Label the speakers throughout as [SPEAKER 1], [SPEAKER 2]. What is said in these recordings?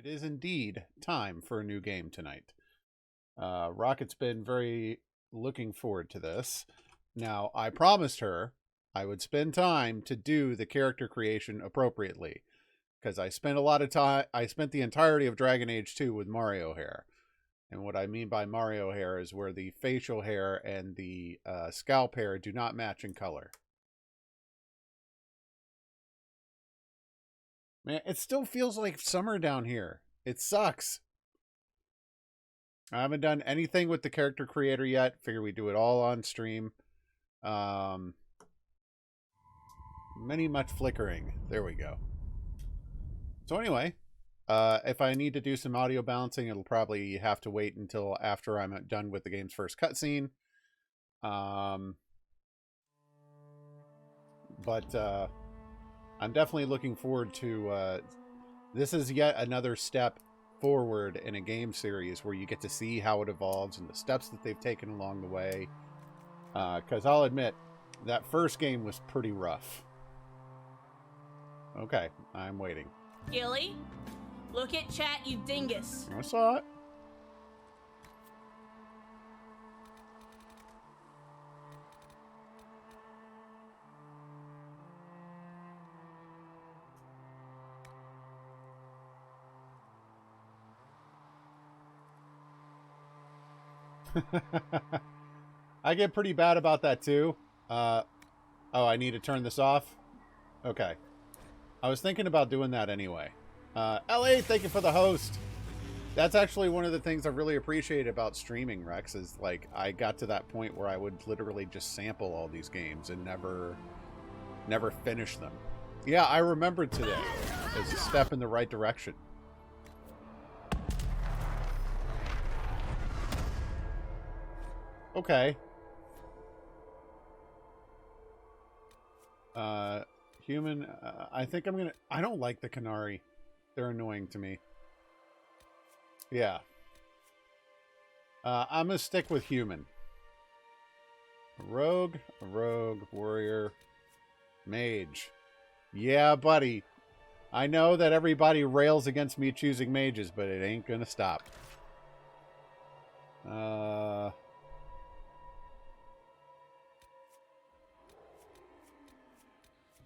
[SPEAKER 1] It is indeed time for a new game tonight. Rocket's been very looking forward to this. Now, I promised her I would spend time to do the character creation appropriately, because I spent a lot of time. I spent the entirety of Dragon Age 2 with Mario hair. And what I mean by Mario hair is where the facial hair and the scalp hair do not match in color. Man, it still feels like summer down here. It sucks. I haven't done anything with the character creator yet. Figure we do it all on stream. Many much flickering. There we go. So anyway, if I need to do some audio balancing, it'll probably have to wait until after I'm done with the game's first cutscene. But I'm definitely looking forward to... this is yet another step forward in a game series where you get to see how it evolves and the steps that they've taken along the way. Because I'll admit, that first game was pretty rough. Okay, I'm waiting.
[SPEAKER 2] Gilly, look at chat, you dingus.
[SPEAKER 1] I saw it. I get pretty bad about that too. Oh, I need to turn this off? Okay. I was thinking about doing that anyway. LA, thank you for the host. That's actually one of the things I really appreciate about streaming, Rex, is like I got to that point where I would literally just sample all these games and never finish them. Yeah, I remembered today as a step in the right direction. Okay. Human, I think I'm gonna... I don't like the Canary. They're annoying to me. Yeah. I'm gonna stick with human. A rogue, warrior, mage. Yeah, buddy. I know that everybody rails against me choosing mages, but it ain't gonna stop.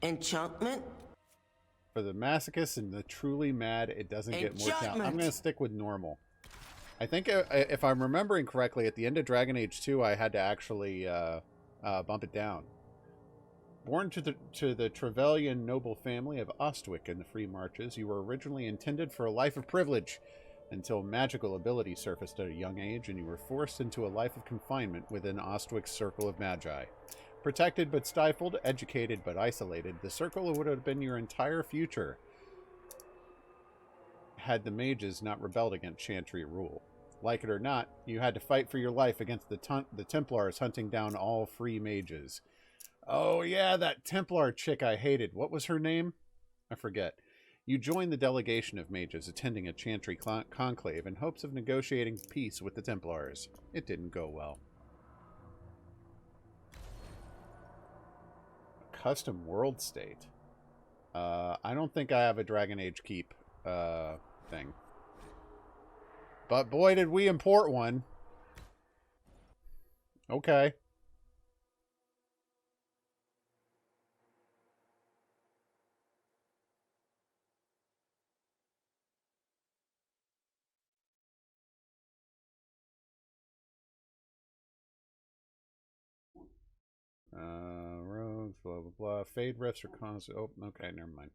[SPEAKER 3] Enchantment?
[SPEAKER 1] For the masochist and the truly mad, it doesn't get more talent. I'm going to stick with normal. I think if I'm remembering correctly, at the end of Dragon Age 2, I had to actually bump it down. Born to the Trevelyan noble family of Ostwick in the Free Marches, you were originally intended for a life of privilege until magical ability surfaced at a young age and you were forced into a life of confinement within Ostwick's circle of magi. Protected but stifled, educated but isolated, the circle would have been your entire future had the mages not rebelled against Chantry rule. Like it or not, you had to fight for your life against the Templars hunting down all free mages. Oh yeah, that Templar chick I hated. What was her name? I forget. You joined the delegation of mages attending a Chantry conclave in hopes of negotiating peace with the Templars. It didn't go well. Custom world state. I don't think I have a Dragon Age Keep thing. But boy, did we import one. Okay. Rogues, blah, blah, blah. Fade rifts or cons. Oh, okay, never mind.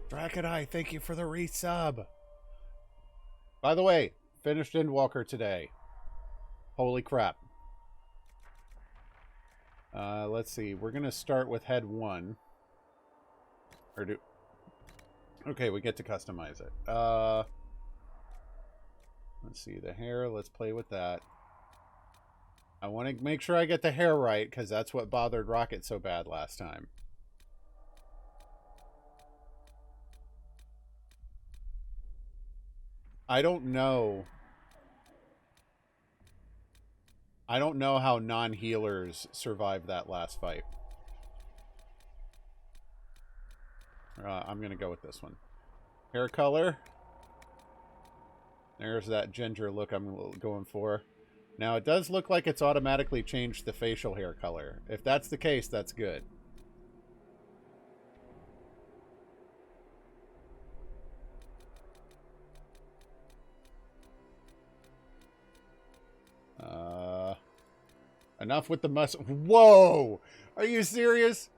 [SPEAKER 1] Drakadai, thank you for the resub. By the way, finished Endwalker today. Holy crap. Let's see. We're going to start with head 1. Or do... Okay, we get to customize it. Let's see. The hair. Let's play with that. I want to make sure I get the hair right, because that's what bothered Rocket so bad last time. I don't know. I don't know how non-healers survived that last fight. I'm going to go with this one. Hair color. There's that ginger look I'm going for. Now, it does look like it's automatically changed the facial hair color. If that's the case, that's good. Enough with the Whoa! Are you serious?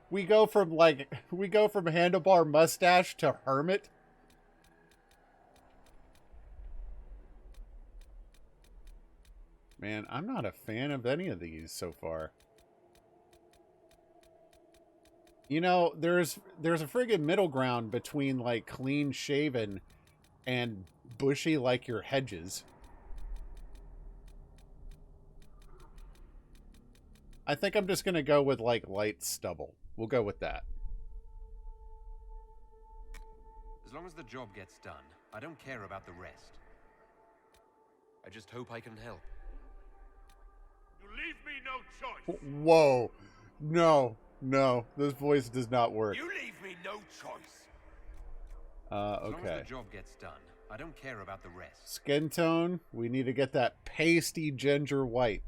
[SPEAKER 1] We go from handlebar mustache to hermit? Man, I'm not a fan of any of these so far. You know, there's a friggin' middle ground between like clean shaven and bushy like your hedges. I think I'm just gonna go with like light stubble. We'll go with that.
[SPEAKER 4] As long as the job gets done, I don't care about the rest. I just hope I can help.
[SPEAKER 5] You leave me no choice.
[SPEAKER 1] Whoa. No. No. This voice does not work.
[SPEAKER 5] You leave me no choice.
[SPEAKER 1] Okay.
[SPEAKER 4] As long as the job gets done, I don't care about the rest.
[SPEAKER 1] Skin tone. We need to get that pasty ginger white.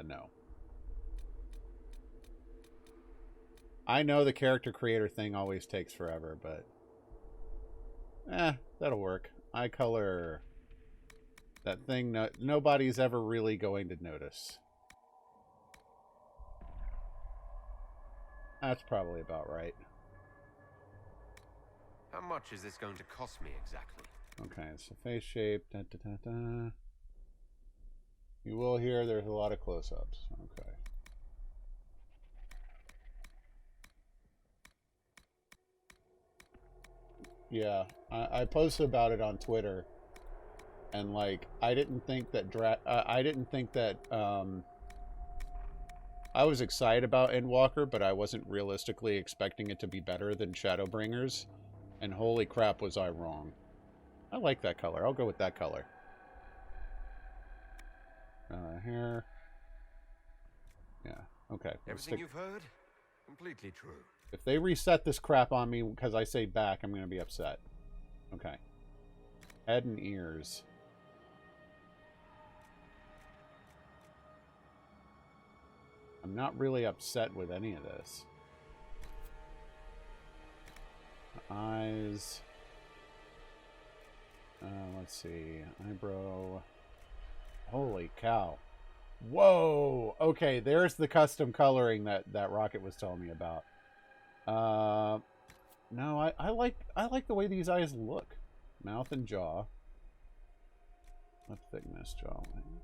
[SPEAKER 1] No. I know the character creator thing always takes forever, but... that'll work. Eye color. That thing nobody's ever really going to notice. That's probably about right.
[SPEAKER 4] How much is this going to cost me exactly?
[SPEAKER 1] Okay, so face shape. Da, da, da, da. You will hear there's a lot of close-ups. Okay. Yeah, I posted about it on Twitter, and like I didn't think that I was excited about Endwalker, but I wasn't realistically expecting it to be better than Shadowbringers, and holy crap was I wrong. I like that color. I'll go with that color. Hair. Yeah, okay.
[SPEAKER 4] Everything you've heard? Completely true.
[SPEAKER 1] If they reset this crap on me because I say back, I'm going to be upset. Okay. Head and ears. I'm not really upset with any of this. Eyes. Let's see. Eyebrow. Holy cow. Whoa! Okay, there's the custom coloring that Rocket was telling me about. No, I like the way these eyes look. Mouth and jaw. Lip thickness, jawline.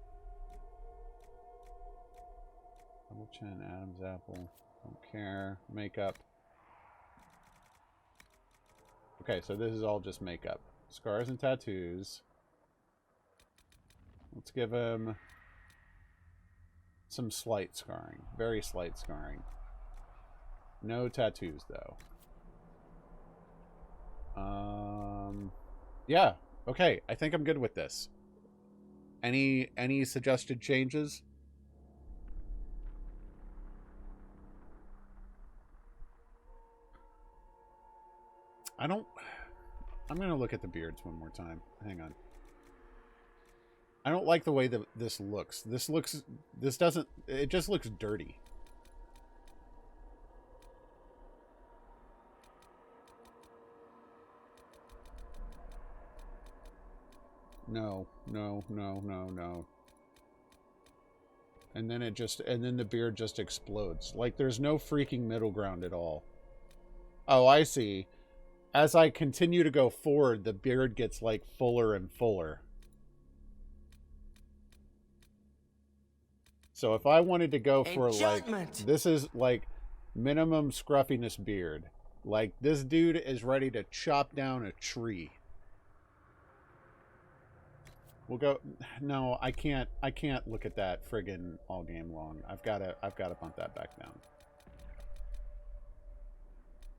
[SPEAKER 1] Double chin, Adam's apple. Don't care. Makeup. Okay, so this is all just makeup. Scars and tattoos. Let's give him some slight scarring. Very slight scarring. No tattoos, though. Yeah. Okay. I think I'm good with this. Any suggested changes? I'm going to look at the beards one more time. Hang on. I don't like the way that this looks. It just looks dirty. No. And then the beard just explodes. Like there's no freaking middle ground at all. Oh, I see. As I continue to go forward, the beard gets like fuller and fuller. So if I wanted to go for like, this is like minimum scruffiness beard. Like, this dude is ready to chop down a tree. We'll go. No, I can't look at that friggin' all game long. I've got to bump that back down.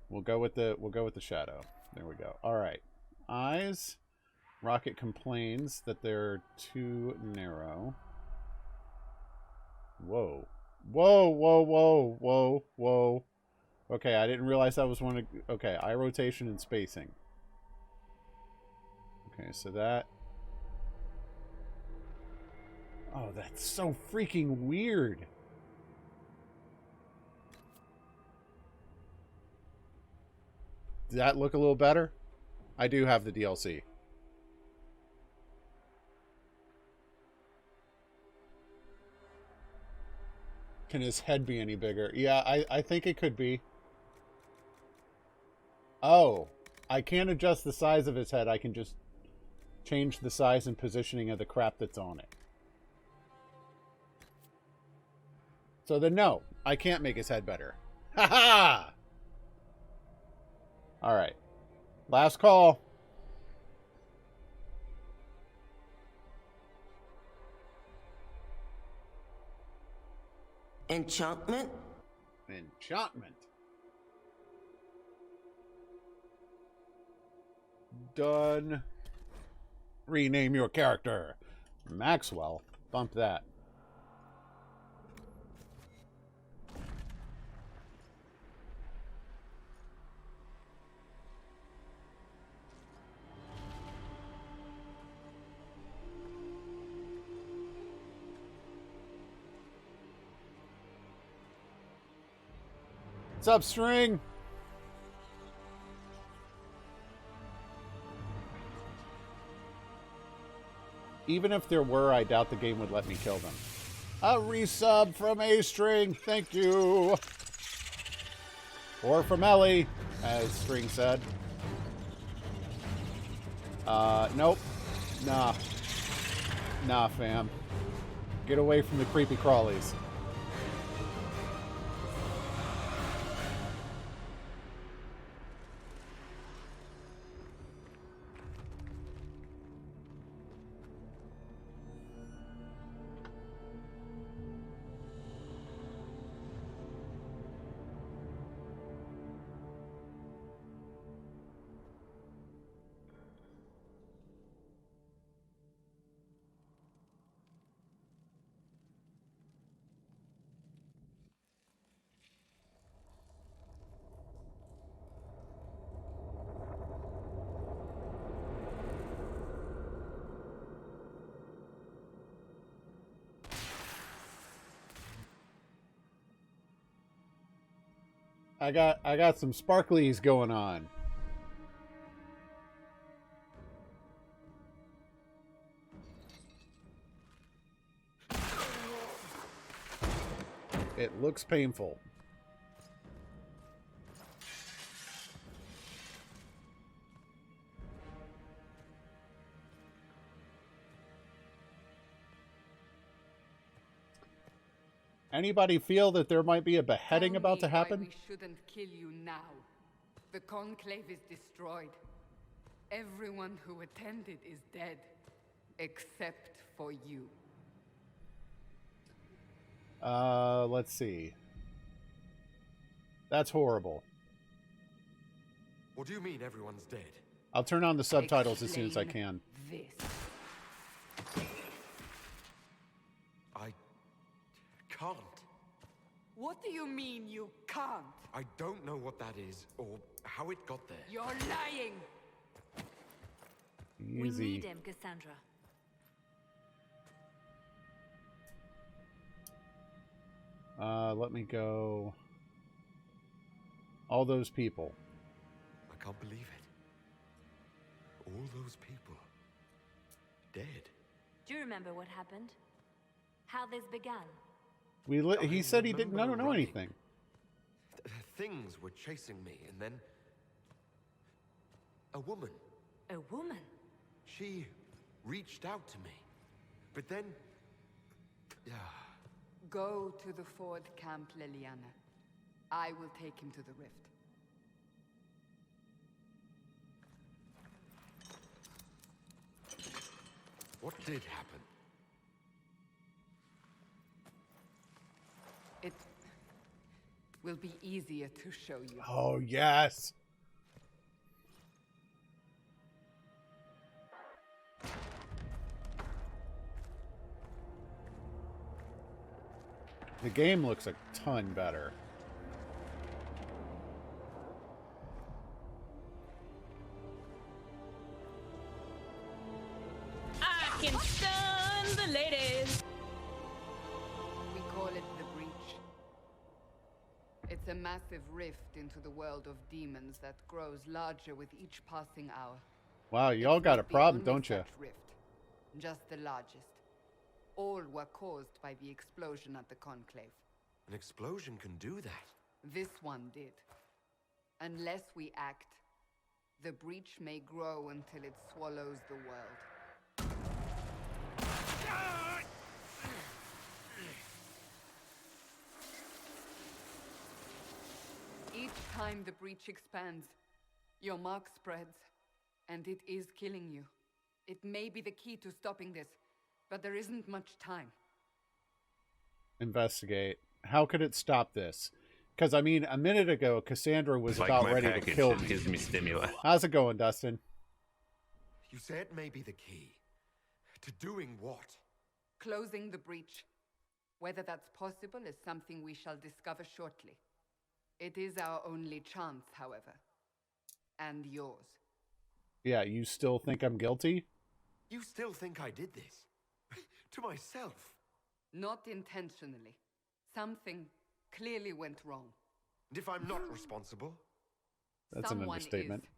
[SPEAKER 1] We'll go with the shadow. There we go. All right. Eyes. Rocket complains that they're too narrow. Whoa. Whoa, whoa, whoa, whoa, whoa. Okay, I didn't realize that was one of... Okay, eye rotation and spacing. Okay, so that... Oh, that's so freaking weird. Does that look a little better? I do have the DLC. Can his head be any bigger? Yeah, I think it could be. Oh, I can't adjust the size of his head. I can just change the size and positioning of the crap that's on it. So then no, I can't make his head better. Ha ha! Alright. Last call.
[SPEAKER 3] Enchantment?
[SPEAKER 1] Enchantment. Done. Rename your character. Maxwell. Bump that. What's up, String? Even if there were, I doubt the game would let me kill them. A resub from A-String, thank you. Or from Ellie, as String said. Nope. Nah. Nah, fam. Get away from the creepy crawlies. I got some sparklies going on. It looks painful. Anybody feel that there might be a beheading about to happen?
[SPEAKER 6] We shouldn't kill you now. The conclave is destroyed. Everyone who attended is dead, except for you.
[SPEAKER 1] Let's see. That's horrible.
[SPEAKER 4] What do you mean everyone's dead?
[SPEAKER 1] I'll turn on the subtitles as soon as I can.
[SPEAKER 6] This.
[SPEAKER 4] I can't.
[SPEAKER 6] What do you mean you can't?
[SPEAKER 4] I don't know what that is, or how it got there.
[SPEAKER 6] You're lying!
[SPEAKER 1] Easy.
[SPEAKER 7] We need him, Cassandra.
[SPEAKER 1] Let me go. All those people.
[SPEAKER 4] I can't believe it. All those people. Dead.
[SPEAKER 7] Do you remember what happened? How this began?
[SPEAKER 1] He said he didn't know anything.
[SPEAKER 4] Things were chasing me, and then a woman.
[SPEAKER 7] A woman?
[SPEAKER 4] She reached out to me, but then,
[SPEAKER 6] Go to the Ford camp, Liliana. I will take him to the rift.
[SPEAKER 4] What did happen?
[SPEAKER 6] It will be easier to show you.
[SPEAKER 1] Oh, yes. The game looks a ton better.
[SPEAKER 2] I can stun the ladies.
[SPEAKER 6] We call it the Breach. It's a massive rift into the world of demons that grows larger with each passing hour.
[SPEAKER 1] Wow, y'all got a problem, don't you?
[SPEAKER 6] Rift, just the largest. All were caused by the explosion at the Conclave.
[SPEAKER 4] An explosion can do that.
[SPEAKER 6] This one did. Unless we act, the breach may grow until it swallows the world. Each time the breach expands, your mark spreads, and it is killing you. It may be the key to stopping this, but there isn't much time.
[SPEAKER 1] Investigate. How could it stop this? Because, I mean, a minute ago, Cassandra was about ready to kill me.
[SPEAKER 8] Gives me stimuli.
[SPEAKER 1] How's it going, Dustin?
[SPEAKER 4] You say it may be the key. To doing what?
[SPEAKER 6] Closing the breach. Whether that's possible is something we shall discover shortly. It is our only chance, however. And yours.
[SPEAKER 1] Yeah, you still think I'm guilty?
[SPEAKER 4] You still think I did this? To myself?
[SPEAKER 6] Not intentionally. Something clearly went wrong.
[SPEAKER 4] And if I'm not responsible?
[SPEAKER 1] That's
[SPEAKER 6] Someone
[SPEAKER 1] an understatement.
[SPEAKER 6] is,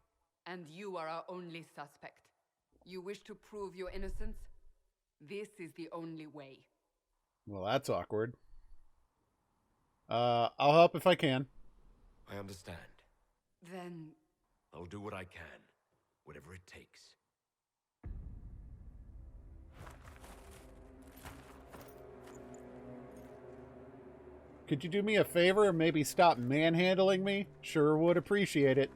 [SPEAKER 6] and you are our only suspect. You wish to prove your innocence? This is the only way.
[SPEAKER 1] Well, that's awkward. I'll help if I can.
[SPEAKER 4] I understand.
[SPEAKER 6] Then
[SPEAKER 4] I'll do what I can. Whatever it takes.
[SPEAKER 1] Could you do me a favor and maybe stop manhandling me? Sure would appreciate it.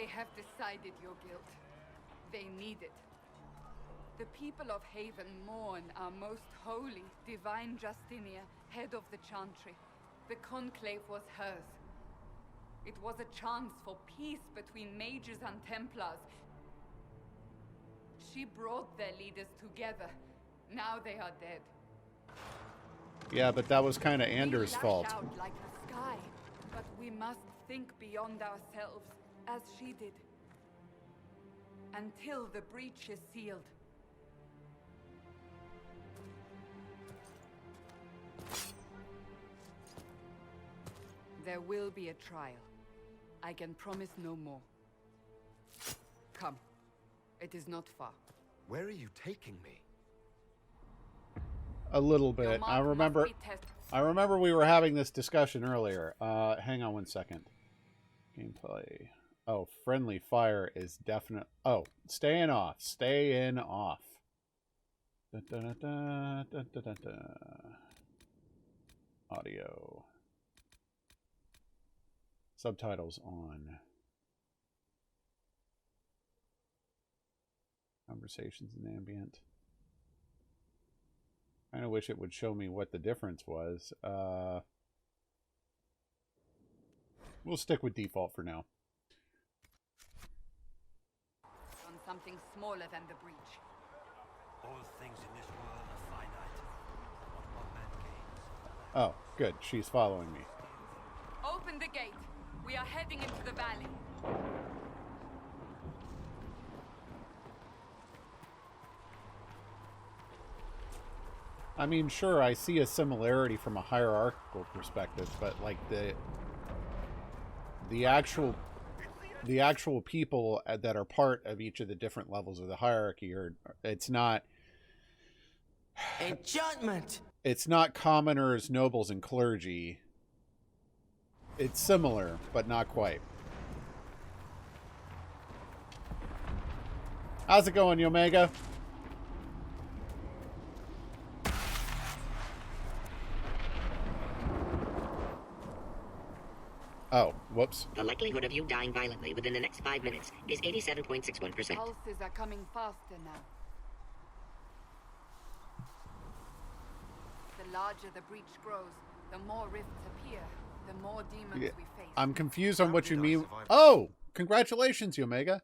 [SPEAKER 6] they have decided your guilt. They need it. The people of Haven mourn our most holy, divine Justinia, head of the Chantry. The Conclave was hers. It was a chance for peace between mages and Templars. She brought their leaders together. Now they are dead.
[SPEAKER 1] Yeah, but that was kind of Anders' fault.
[SPEAKER 6] We lash out like the sky, but we must think beyond ourselves, as she did. Until the breach is sealed. There will be a trial. I can promise no more. Come. It is not far.
[SPEAKER 4] Where are you taking me?
[SPEAKER 1] A little bit.
[SPEAKER 6] Your mark
[SPEAKER 1] I remember
[SPEAKER 6] must be tested.
[SPEAKER 1] we were having this discussion earlier. Hang on one second. Gameplay. Oh, friendly fire is definite. Oh, staying off. Staying off. Da, da, da, da, da, da, da, da. Audio. Subtitles on. Conversations in ambient. I kind of wish it would show me what the difference was. We'll stick with default for now.
[SPEAKER 6] On something smaller than the breach.
[SPEAKER 5] All things in this world are finite. What one man gains.
[SPEAKER 1] Oh, good. She's following me.
[SPEAKER 6] Open the gate. We are heading into the valley.
[SPEAKER 1] I mean, sure, I see a similarity from a hierarchical perspective, but like the actual people that are part of each of the different levels of the hierarchy it's not
[SPEAKER 3] Enchantment!
[SPEAKER 1] It's not commoners, nobles, and clergy. It's similar, but not quite. How's it going, Yomega? Oh, Whoops.
[SPEAKER 8] The likelihood of you dying violently within the next 5 minutes is 87.61%.
[SPEAKER 6] Pulses are coming faster now. The larger the breach grows, the more rifts appear, the more demons we face.
[SPEAKER 1] I'm confused on what you mean. Oh, congratulations, Omega.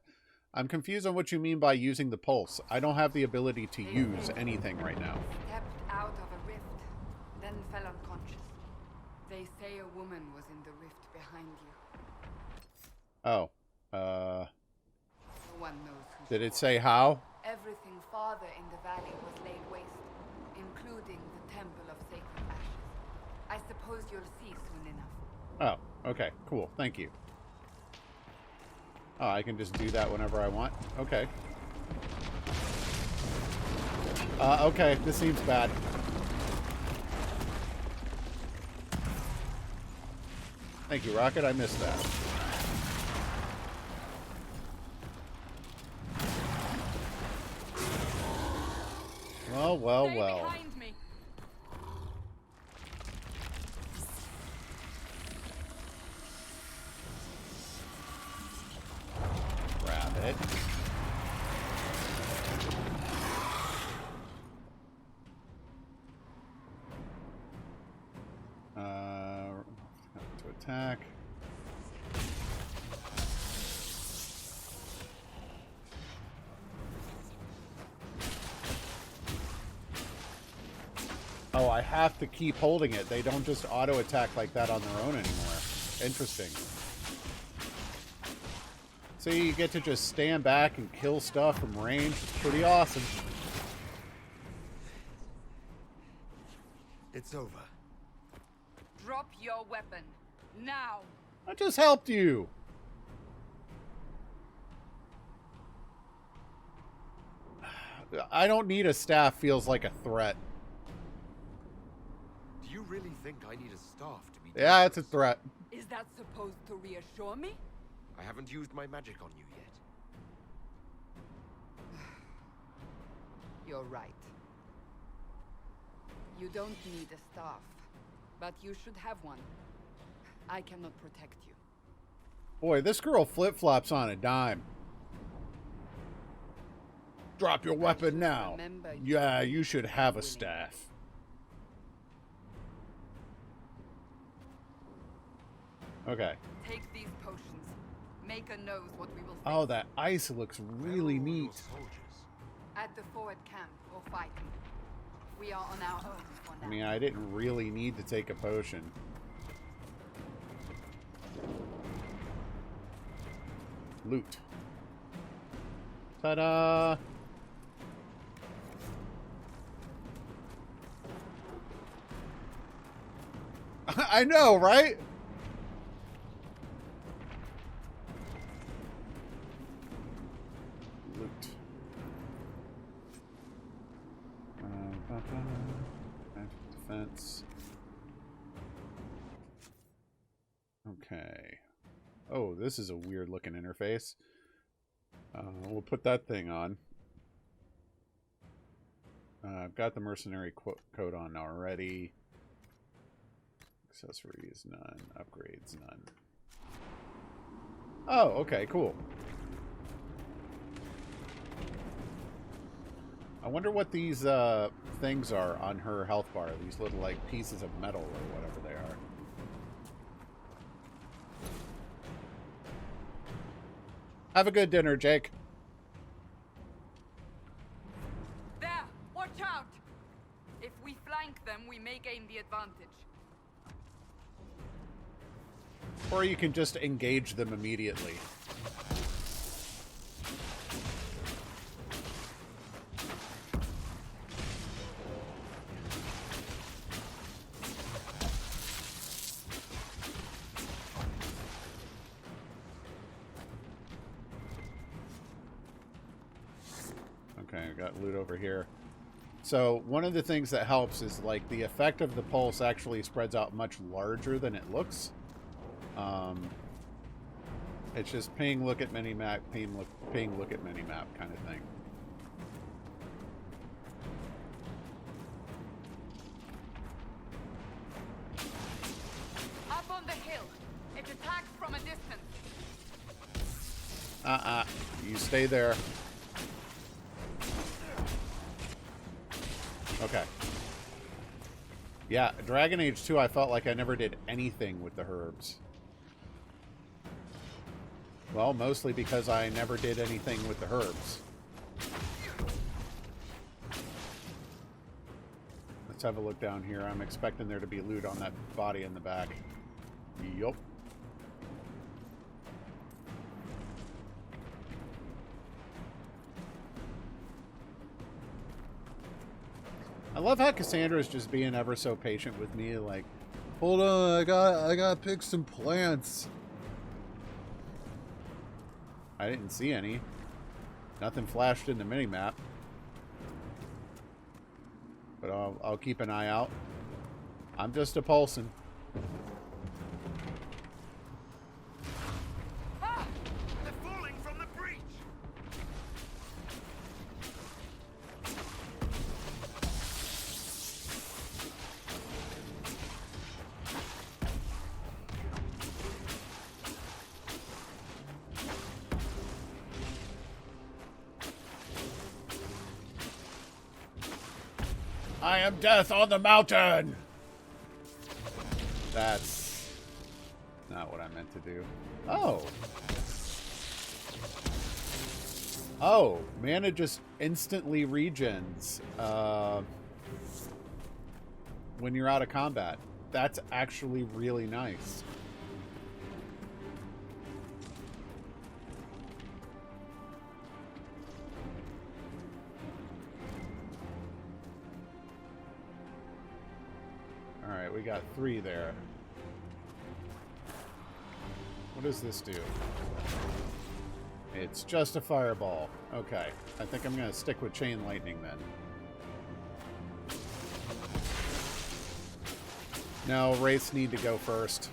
[SPEAKER 1] I'm confused on what you mean by using the pulse. I don't have the ability to use anything right now.
[SPEAKER 6] Stepped out of a rift, then fell unconscious. They say a woman was in the rift behind you.
[SPEAKER 1] Oh,
[SPEAKER 6] No one knows who.
[SPEAKER 1] did it say how?
[SPEAKER 6] Everything farther in the valley was laid waste, including the Temple of Sacred Ashes. I suppose you'll see soon enough.
[SPEAKER 1] Oh, okay, cool. Thank you. Oh, I can just do that whenever I want? Okay. Okay, this seems bad. Thank you, Rocket. I missed that. Well, well,
[SPEAKER 2] Stay
[SPEAKER 1] well.
[SPEAKER 2] behind me.
[SPEAKER 1] Grab it. To attack. Oh, I have to keep holding it. They don't just auto attack like that on their own anymore. Interesting. So you get to just stand back and kill stuff from range. It's pretty awesome.
[SPEAKER 5] It's over.
[SPEAKER 6] Drop your weapon. Now!
[SPEAKER 1] I just helped you. I don't need a staff feels like a threat.
[SPEAKER 4] Do you really think I need a staff to be
[SPEAKER 1] Yeah, it's a
[SPEAKER 4] dangerous?
[SPEAKER 1] threat.
[SPEAKER 6] Is that supposed to reassure me?
[SPEAKER 4] I haven't used my magic on you yet.
[SPEAKER 6] You're right. You don't need a staff, but you should have one. I cannot protect you.
[SPEAKER 1] Boy, this girl flip-flops on a dime. Drop your weapon now.
[SPEAKER 6] Remember,
[SPEAKER 1] Yeah, you should have a staff. Okay.
[SPEAKER 6] Take these potions. Maker knows what we will face.
[SPEAKER 1] Oh, that ice looks really
[SPEAKER 4] Where are all your
[SPEAKER 1] neat.
[SPEAKER 4] soldiers?
[SPEAKER 6] At the forward camp or fighting. We are on our own for now.
[SPEAKER 1] I mean, I didn't really need to take a potion. Loot. Ta-da! I know, right? Loot. Defense. Okay. Oh, this is a weird looking interface. We'll put that thing on. I've got the mercenary coat on already. Accessories, none. Upgrades, none. Oh, okay, cool. I wonder what these things are on her health bar. These little, like, pieces of metal or whatever they are. Have a good dinner, Jake.
[SPEAKER 6] There! Watch out! If we flank them, we may gain the advantage.
[SPEAKER 1] Or you can just engage them immediately. Okay, I got loot over here. So one of the things that helps is like the effect of the pulse actually spreads out much larger than it looks. It's just ping, look at minimap, ping, look at minimap kind of thing.
[SPEAKER 6] Up on the hill. It attacks from a distance.
[SPEAKER 1] You stay there. Okay. Yeah, Dragon Age 2, I felt like I never did anything with the herbs. Well, mostly because I never did anything with the herbs. Let's have a look down here. I'm expecting there to be loot on that body in the back. Yup. I love how Cassandra's just being ever so patient with me, like, hold on, I gotta pick some plants. I didn't see any. Nothing flashed in the minimap. But I'll keep an eye out. I'm just a pulsing.
[SPEAKER 5] Ah! They're falling from the breach!
[SPEAKER 1] I am death on the mountain! That's not what I meant to do. Oh. Oh, mana just instantly regens when you're out of combat. That's actually really nice. Alright, we got 3 there. What does this do? It's just a fireball. Okay. I think I'm going to stick with chain lightning then. No, wraiths need to go first.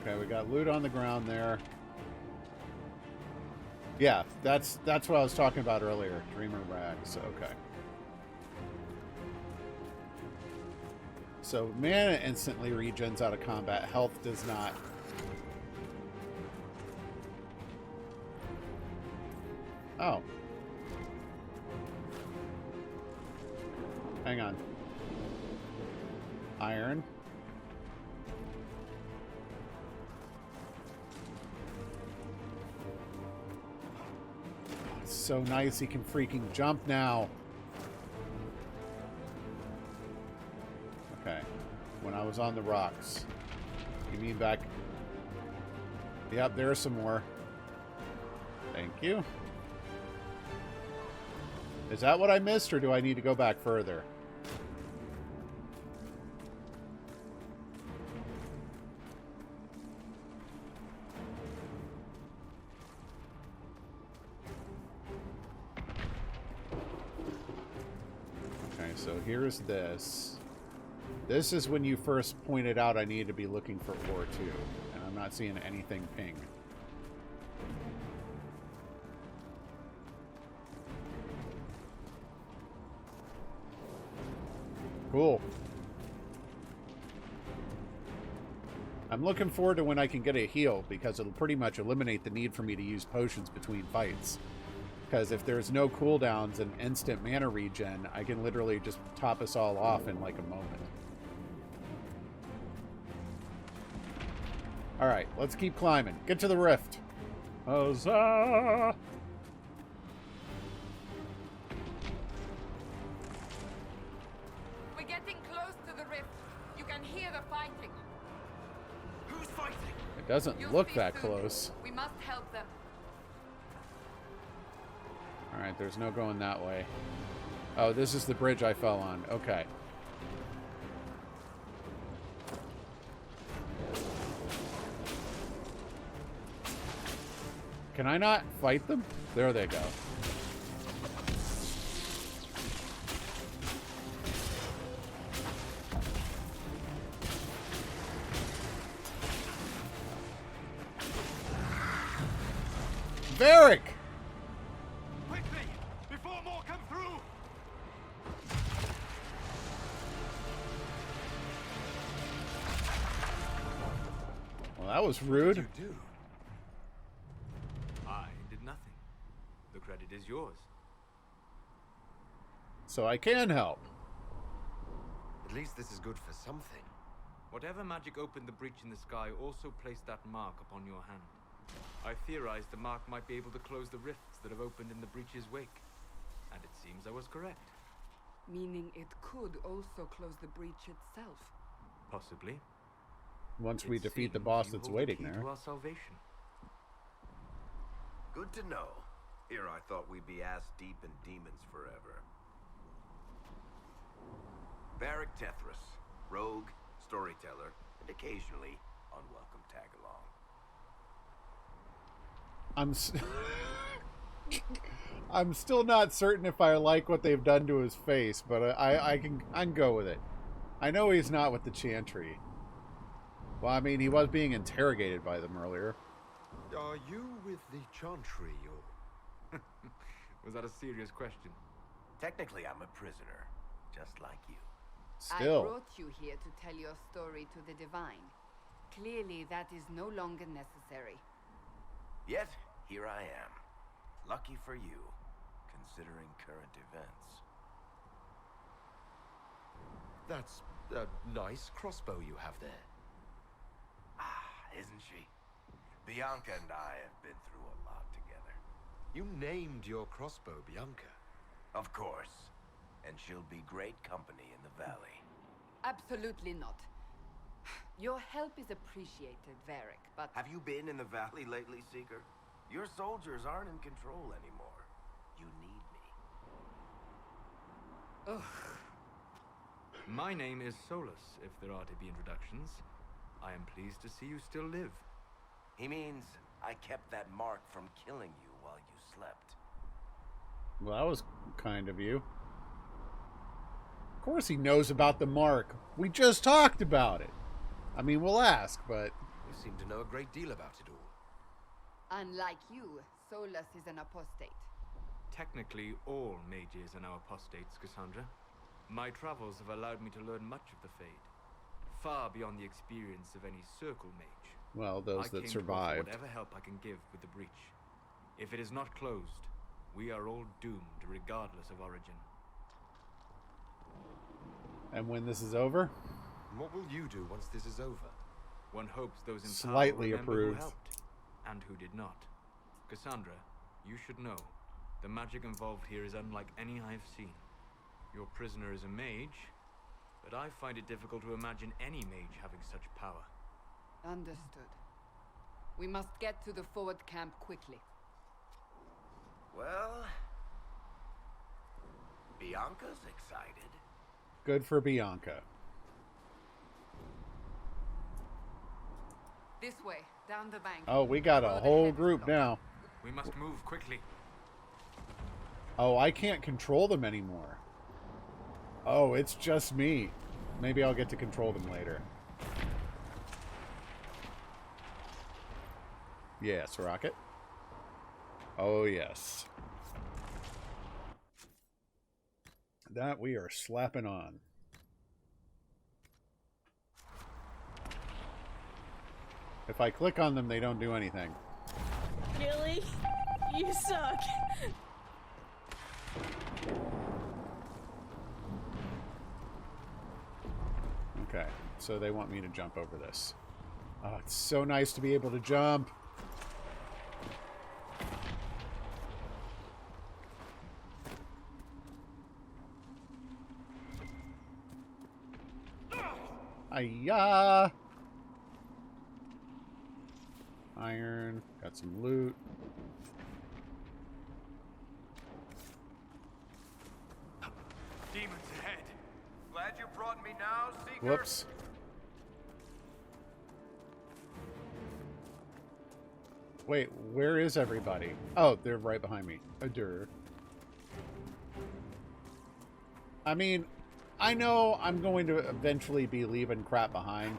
[SPEAKER 1] Okay, we got loot on the ground there. Yeah, that's what I was talking about earlier. Dreamer rags. Okay. So mana instantly regens out of combat. Health does not. Oh. Hang on. Iron. So nice he can freaking jump now. Okay. When I was on the rocks. You mean back? Yep, there's some more. Thank you. Is that what I missed, or do I need to go back further? So here's this. This is when you first pointed out I needed to be looking for ore too, and I'm not seeing anything ping. Cool. I'm looking forward to when I can get a heal, because it'll pretty much eliminate the need for me to use potions between fights. Because if there's no cooldowns and instant mana regen, I can literally just top us all off in like a moment. Alright, let's keep climbing. Get to the rift. Huzzah!
[SPEAKER 6] We're getting close to the rift. You can hear the fighting.
[SPEAKER 5] Who's fighting?
[SPEAKER 1] It doesn't
[SPEAKER 6] You'll
[SPEAKER 1] look
[SPEAKER 6] see
[SPEAKER 1] that
[SPEAKER 6] soon.
[SPEAKER 1] close.
[SPEAKER 6] We must help them.
[SPEAKER 1] Alright, there's no going that way. Oh, this is the bridge I fell on. Okay. Can I not fight them? There they go. Varric!
[SPEAKER 5] Quickly! Before more come through!
[SPEAKER 1] Well, that was rude.
[SPEAKER 9] What did you do? I did nothing. The credit is yours.
[SPEAKER 1] So I can help.
[SPEAKER 4] At least this is good for something.
[SPEAKER 9] Whatever magic opened the breach in the sky also placed that mark upon your hand. I theorized the mark might be able to close the rifts that have opened in the breach's wake. And it seems I was correct.
[SPEAKER 6] Meaning it could also close the breach itself.
[SPEAKER 9] Possibly.
[SPEAKER 1] Once we
[SPEAKER 9] It
[SPEAKER 1] defeat the
[SPEAKER 9] seems
[SPEAKER 1] boss
[SPEAKER 9] you
[SPEAKER 1] that's
[SPEAKER 9] hold the
[SPEAKER 1] waiting
[SPEAKER 9] key
[SPEAKER 1] there.
[SPEAKER 9] to our salvation.
[SPEAKER 10] Good to know. Here I thought we'd be ass deep in demons forever. Varric Tethras, rogue, storyteller, and occasionally unwelcome tag-along.
[SPEAKER 1] I'm still not certain if I like what they've done to his face, but I can go with it. I know he's not with the Chantry. Well, I mean, he was being interrogated by them earlier.
[SPEAKER 10] Are you with the Chantry, or...
[SPEAKER 9] Was that a serious question?
[SPEAKER 10] Technically, I'm a prisoner, just like you.
[SPEAKER 1] Still.
[SPEAKER 6] I brought you here to tell your story to the Divine. Clearly, that is no longer necessary.
[SPEAKER 10] Yet, here I am. Lucky for you, considering current events.
[SPEAKER 4] That's a nice crossbow you have there.
[SPEAKER 10] Ah, isn't she? Bianca and I have been through a lot together.
[SPEAKER 4] You named your crossbow Bianca.
[SPEAKER 10] Of course. And she'll be great company in the valley.
[SPEAKER 6] Absolutely not. Your help is appreciated, Varric, but...
[SPEAKER 10] Have you been in the valley lately, Seeker? Your soldiers aren't in control anymore. You need me.
[SPEAKER 6] Ugh.
[SPEAKER 9] My name is Solus, if there are to be introductions. I am pleased to see you still live.
[SPEAKER 10] He means I kept that mark from killing you while you slept.
[SPEAKER 1] Well, that was kind of you. Of course he knows about the mark. We just talked about it. I mean, we'll ask, but...
[SPEAKER 4] You seem to know a great deal about it all.
[SPEAKER 6] Unlike you, Solus is an apostate.
[SPEAKER 9] Technically, all mages are now apostates, Cassandra. My travels have allowed me to learn much of the Fade, far beyond the experience of any circle mage.
[SPEAKER 1] Well, those
[SPEAKER 9] I
[SPEAKER 1] that
[SPEAKER 9] came
[SPEAKER 1] survived.
[SPEAKER 9] To offer whatever help I can give with the breach. If it is not closed, we are all doomed, regardless of origin.
[SPEAKER 1] And when this is over?
[SPEAKER 4] What will you do once this is over?
[SPEAKER 9] One hopes those in power
[SPEAKER 1] Slightly
[SPEAKER 9] remember
[SPEAKER 1] approved.
[SPEAKER 9] who helped, and who did not. Cassandra, you should know, the magic involved here is unlike any I've seen. Your prisoner is a mage, but I find it difficult to imagine any mage having such power.
[SPEAKER 6] Understood. We must get to the forward camp quickly.
[SPEAKER 10] Well... Bianca's excited.
[SPEAKER 1] Good for Bianca.
[SPEAKER 6] This way, down the bank.
[SPEAKER 1] Oh, we got a
[SPEAKER 6] Road
[SPEAKER 1] whole
[SPEAKER 6] ahead is
[SPEAKER 1] group
[SPEAKER 6] blocked.
[SPEAKER 1] now.
[SPEAKER 9] We must move quickly.
[SPEAKER 1] Oh, I can't control them anymore. Oh, it's just me. Maybe I'll get to control them later. Yes, Rocket. Oh, yes. That we are slapping on. If I click on them, they don't do anything.
[SPEAKER 2] Really? You suck.
[SPEAKER 1] Okay, so they want me to jump over this. Oh, it's so nice to be able to jump. Ayah! Iron. Got some loot.
[SPEAKER 5] Demons ahead.
[SPEAKER 10] Glad you brought me now, Seeker.
[SPEAKER 1] Whoops. Wait, where is everybody? Oh, they're right behind me. Adur. I mean, I know I'm going to eventually be leaving crap behind.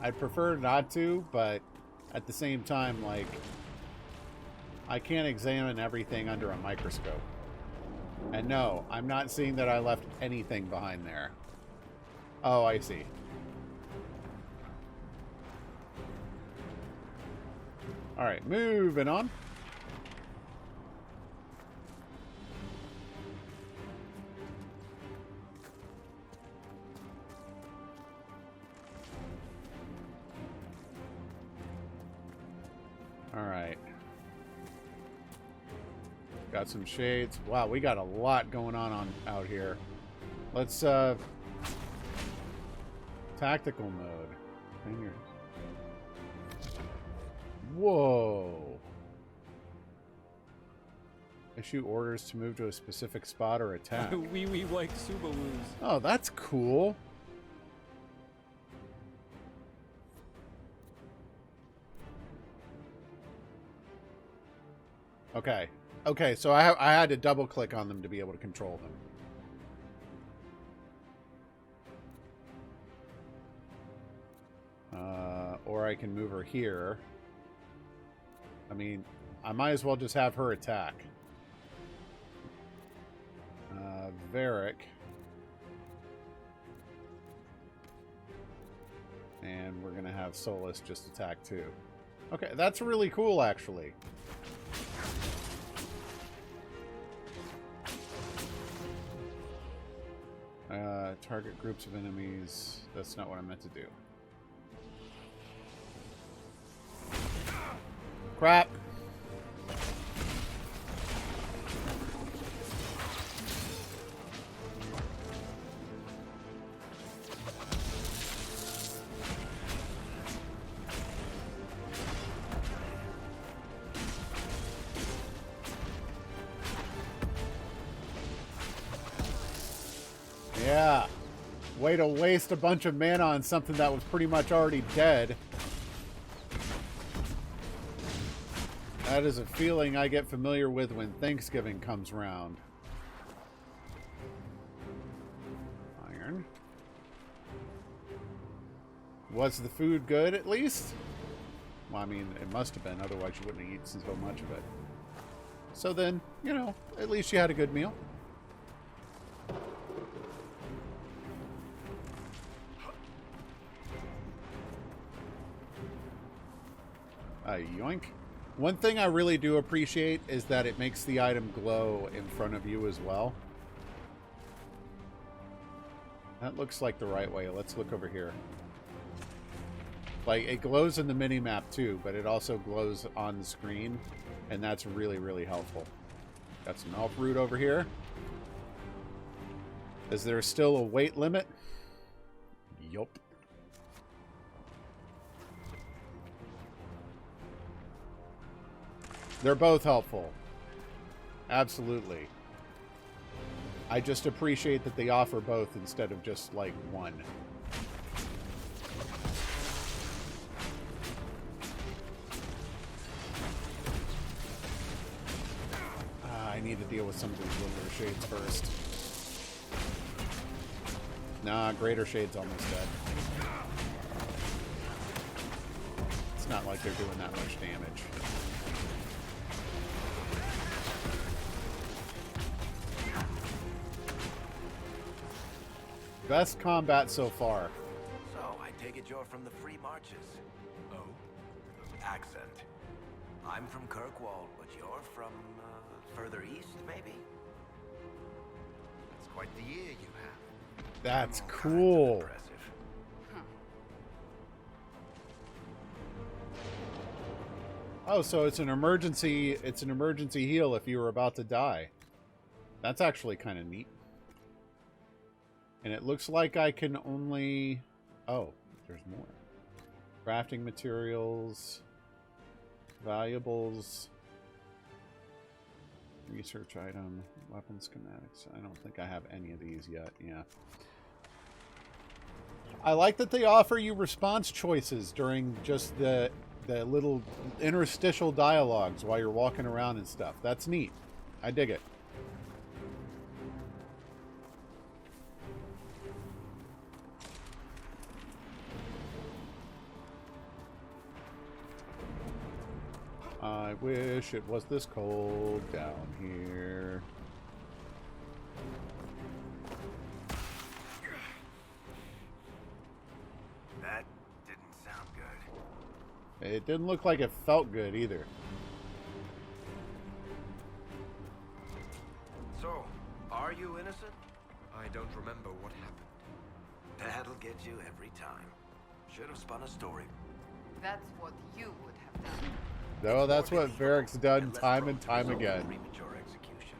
[SPEAKER 1] I'd prefer not to, but at the same time, like, I can't examine everything under a microscope. And no, I'm not seeing that I left anything behind there. Oh, I see. Alright, moving on. Alright. Got some shades. Wow, we got a lot going on out here. Let's, tactical mode. Fingers. Whoa. Issue orders to move to a specific spot or attack.
[SPEAKER 11] Wee wee like Subawoos.
[SPEAKER 1] Oh, that's cool. Okay. Okay, so I had to double click on them to be able to control them. Or I can move her here. I mean, I might as well just have her attack. Varric. And we're going to have Solus just attack too. Okay, that's really cool, actually. Target groups of enemies. That's not what I meant to do. Crap. Yeah. Way to waste a bunch of mana on something that was pretty much already dead. That is a feeling I get familiar with when Thanksgiving comes round. Iron. Was the food good, at least? Well, I mean, it must have been. Otherwise, you wouldn't have eaten so much of it. So then, you know, at least you had a good meal. Yoink. One thing I really do appreciate is that it makes the item glow in front of you as well. That looks like the right way. Let's look over here. Like, it glows in the mini-map too, but it also glows on the screen, and that's really, really helpful. Got some elf root over here. Is there still a weight limit? Yup. They're both helpful. Absolutely. I just appreciate that they offer both instead of just, like, one. I need to deal with some of these littler shades first. Nah, Greater Shade's almost dead. It's not like they're doing that much damage. Best combat so far.
[SPEAKER 10] So, I take it you're from the Free Marches. Oh? Accent. I'm from Kirkwall, but you're from, further east, maybe?
[SPEAKER 5] It's quite the ear you have.
[SPEAKER 1] That's cool. Oh, so it's an emergency heal if you were about to die. That's actually kind of neat. And it looks like I can only... Oh, there's more. Crafting materials. Valuables. Research item. Weapon schematics. I don't think I have any of these yet. Yeah. I like that they offer you response choices during just the little interstitial dialogues while you're walking around and stuff. That's neat. I dig it. I wish it was this cold down here.
[SPEAKER 10] That didn't sound good.
[SPEAKER 1] It didn't look like it felt good either.
[SPEAKER 10] So, are you innocent?
[SPEAKER 4] I don't remember what happened.
[SPEAKER 10] That'll get you every time. Should have spun a story.
[SPEAKER 6] That's what you would have done.
[SPEAKER 1] No, that's what Varric's done time and time again.
[SPEAKER 10] Premature execution.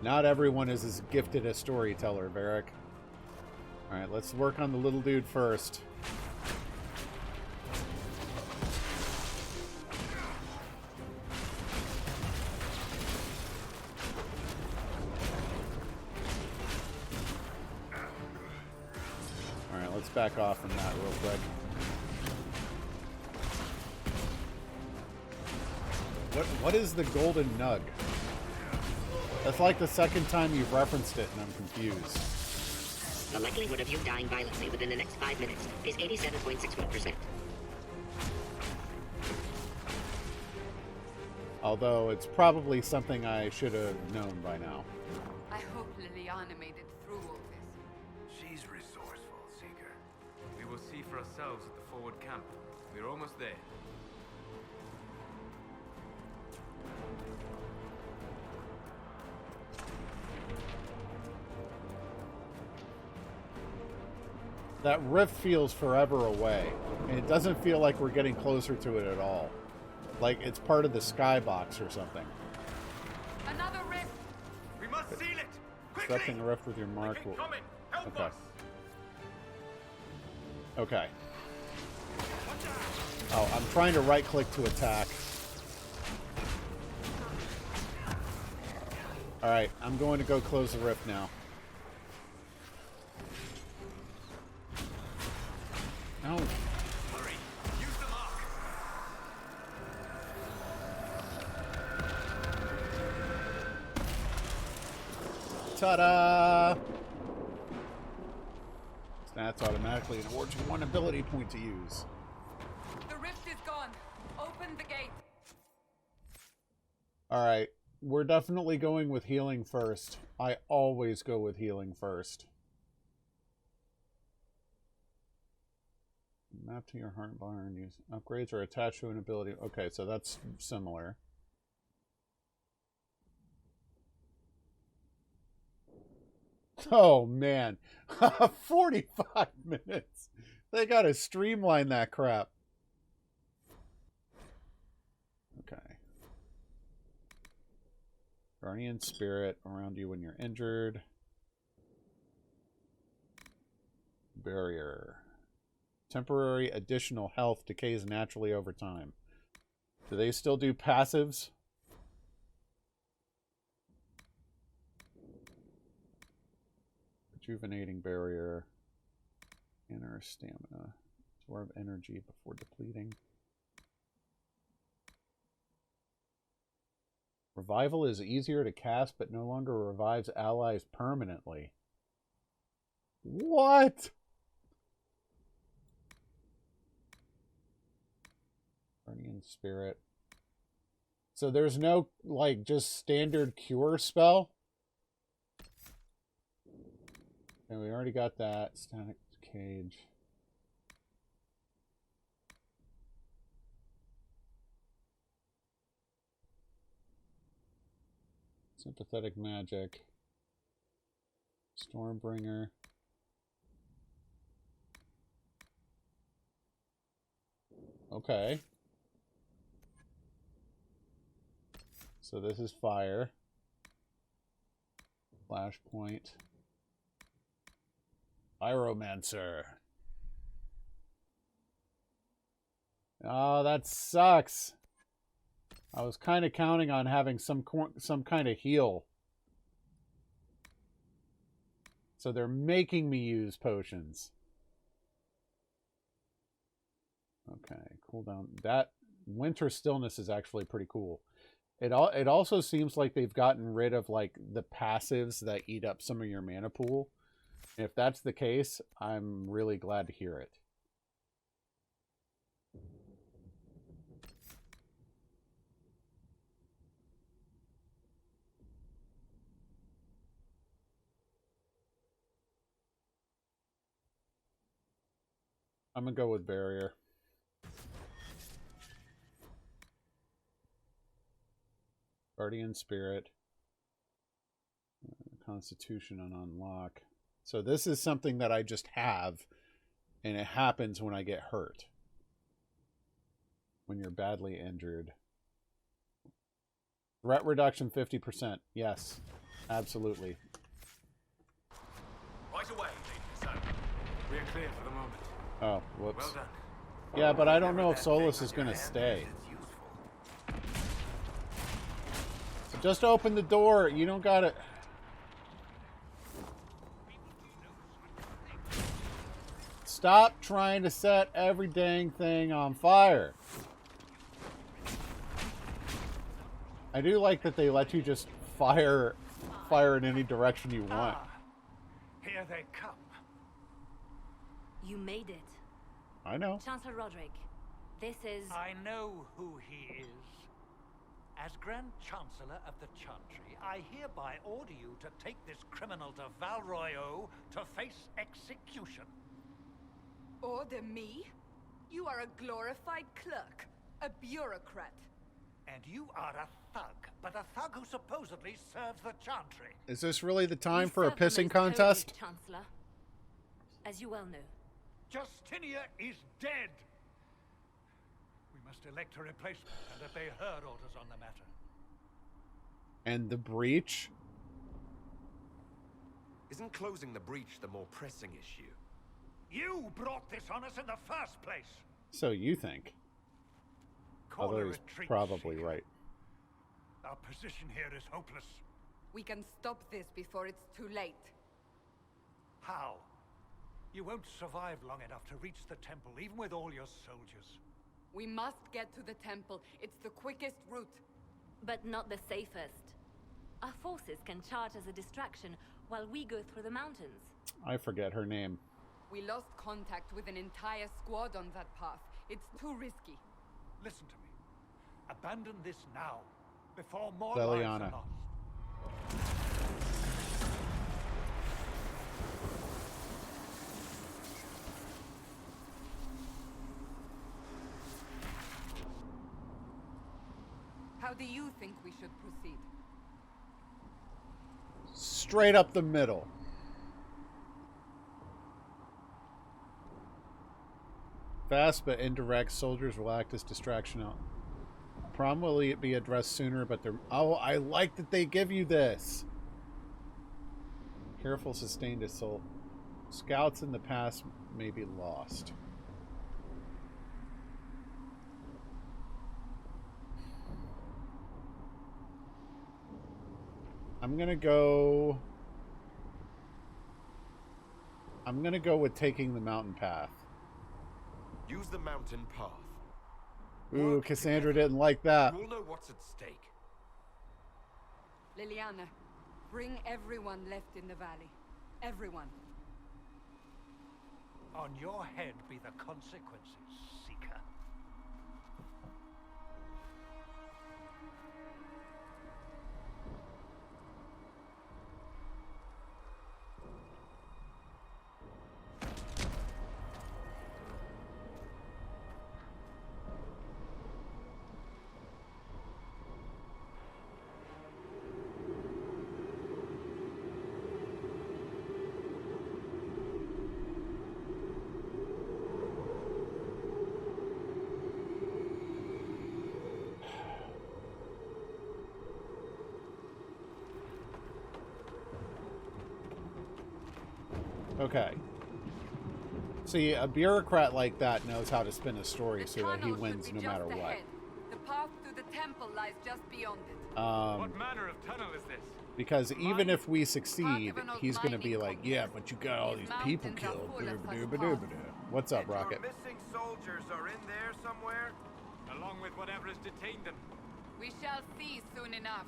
[SPEAKER 1] Not everyone is as gifted a storyteller, Varric. Alright, let's work on the little dude first. Alright, let's back off from that real quick. What is the golden nug? That's like the second time you've referenced it and I'm confused.
[SPEAKER 8] The likelihood of you dying violently within the next 5 minutes is 87.61%.
[SPEAKER 1] Although it's probably something I should have known by now.
[SPEAKER 6] I hope Liliana made it through all this.
[SPEAKER 10] She's resourceful, Seeker.
[SPEAKER 9] We will see for ourselves at the forward camp. We're almost there.
[SPEAKER 1] That rift feels forever away, and it doesn't feel like we're getting closer to it at all. Like it's part of the skybox or something.
[SPEAKER 6] Another rift!
[SPEAKER 9] We must seal it!
[SPEAKER 1] Constructing a rift with your mark will...
[SPEAKER 9] Coming! Help
[SPEAKER 1] Okay.
[SPEAKER 9] us!
[SPEAKER 1] Okay. Oh, I'm trying to right-click to attack. Alright, I'm going to go close the rift now. No.
[SPEAKER 10] Hurry! Use the mark!
[SPEAKER 1] Ta-da! Stats automatically and awards you 1 ability point to use.
[SPEAKER 6] The rift is gone. Open the gate.
[SPEAKER 1] Alright, we're definitely going with healing first. I always go with healing first. Map to your heart bar and use upgrades are attached to an ability. Okay, so that's similar. Oh man, 45 minutes. They gotta streamline that crap. Okay. Guardian spirit around you when you're injured. Barrier. Temporary additional health decays naturally over time. Do they still do passives? Rejuvenating barrier. Inner stamina. Absorb energy before depleting. Revival is easier to cast, but no longer revives allies permanently. What? Guardian Spirit. So there's no, like, just standard cure spell? And we already got that. Static Cage. Sympathetic Magic. Stormbringer. Okay. So this is fire. Flashpoint. Pyromancer. Oh, that sucks. I was kind of counting on having some kind of heal. So they're making me use potions. Okay, cooldown. That Winter Stillness is actually pretty cool. It also seems like they've gotten rid of like the passives that eat up some of your mana pool. If that's the case, I'm really glad to hear it. I'm gonna go with barrier. Guardian Spirit. Constitution on unlock. So this is something that I just have, and it happens when I get hurt. When you're badly injured. Threat reduction 50%. Yes, absolutely.
[SPEAKER 5] Right away, Lady Cassandra.
[SPEAKER 9] We're clear for the moment.
[SPEAKER 1] Oh, whoops.
[SPEAKER 9] Well done.
[SPEAKER 1] Yeah, but I don't know if Solus is going to stay. So just open the door. You don't got to... Stop trying to set every dang thing on fire. I do like that they let you just fire in any direction you want.
[SPEAKER 5] Here they come.
[SPEAKER 7] You made it.
[SPEAKER 1] I know.
[SPEAKER 7] Chancellor Roderick, this is...
[SPEAKER 5] I know who he is. As Grand Chancellor of the Chantry, I hereby order you to take this criminal to Valroyo to face execution.
[SPEAKER 6] Order me? You are a glorified clerk, a bureaucrat.
[SPEAKER 5] And you are a thug, but a thug who supposedly serves the Chantry.
[SPEAKER 1] Is this really the time for a
[SPEAKER 7] serve the
[SPEAKER 1] pissing
[SPEAKER 7] most
[SPEAKER 1] contest?
[SPEAKER 7] holy, Chancellor. As you well know.
[SPEAKER 5] Justinia is dead. We must elect a replacement and obey her orders on the matter.
[SPEAKER 1] And the breach?
[SPEAKER 4] Isn't closing the breach the more pressing issue?
[SPEAKER 5] You brought this on us in the first place.
[SPEAKER 1] So you think.
[SPEAKER 5] Call
[SPEAKER 1] Although
[SPEAKER 5] a
[SPEAKER 1] he's
[SPEAKER 5] retreat,
[SPEAKER 1] probably
[SPEAKER 5] Seeker.
[SPEAKER 1] right.
[SPEAKER 5] Our position here is hopeless.
[SPEAKER 6] We can stop this before it's too late.
[SPEAKER 5] How? You won't survive long enough to reach the temple, even with all your soldiers.
[SPEAKER 6] We must get to the temple. It's the quickest route.
[SPEAKER 7] But not the safest. Our forces can charge as a distraction while we go through the mountains.
[SPEAKER 1] I forget her name.
[SPEAKER 6] We lost contact with an entire squad on that path. It's too risky.
[SPEAKER 5] Listen to me. Abandon this now, before more
[SPEAKER 1] Leliana.
[SPEAKER 5] lives are lost.
[SPEAKER 6] How do you think we should proceed?
[SPEAKER 1] Straight up the middle. Fast but indirect, soldiers will act as distraction out. Probably it be addressed sooner, but they're... Oh, I like that they give you this. Careful sustained assault. Scouts in the past may be lost. I'm gonna go with taking the mountain path.
[SPEAKER 4] Use the mountain path.
[SPEAKER 1] Ooh,
[SPEAKER 4] Work
[SPEAKER 1] Cassandra
[SPEAKER 4] together.
[SPEAKER 1] didn't like that.
[SPEAKER 4] We'll know what's at stake.
[SPEAKER 6] Liliana, bring everyone left in the valley. Everyone.
[SPEAKER 5] On your head be the consequences, Seeker.
[SPEAKER 1] Okay. See, a bureaucrat like that knows how to spin a story so that he wins no matter what.
[SPEAKER 6] Ahead. The path to the temple lies just beyond it.
[SPEAKER 9] What manner of tunnel is this?
[SPEAKER 1] Because even if we succeed, he's going to be like, yeah, but you got all these people killed. What's up, Rocket?
[SPEAKER 10] Your missing soldiers are in there somewhere?
[SPEAKER 9] Along with whatever has detained them.
[SPEAKER 6] We shall see soon enough.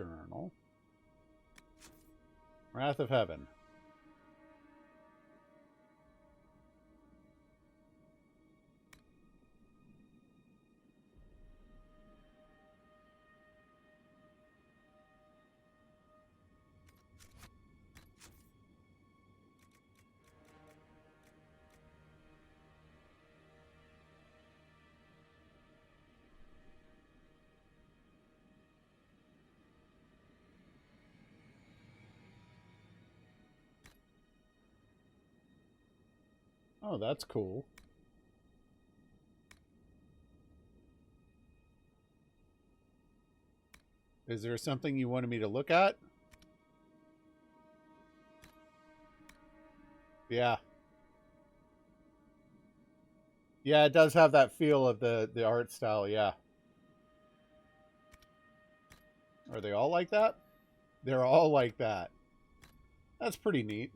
[SPEAKER 1] Journal. Wrath of Heaven. Oh, that's cool. Is there something you wanted me to look at? Yeah. Yeah, it does have that feel of the art style, yeah. Are they all like that? They're all like that. That's pretty neat.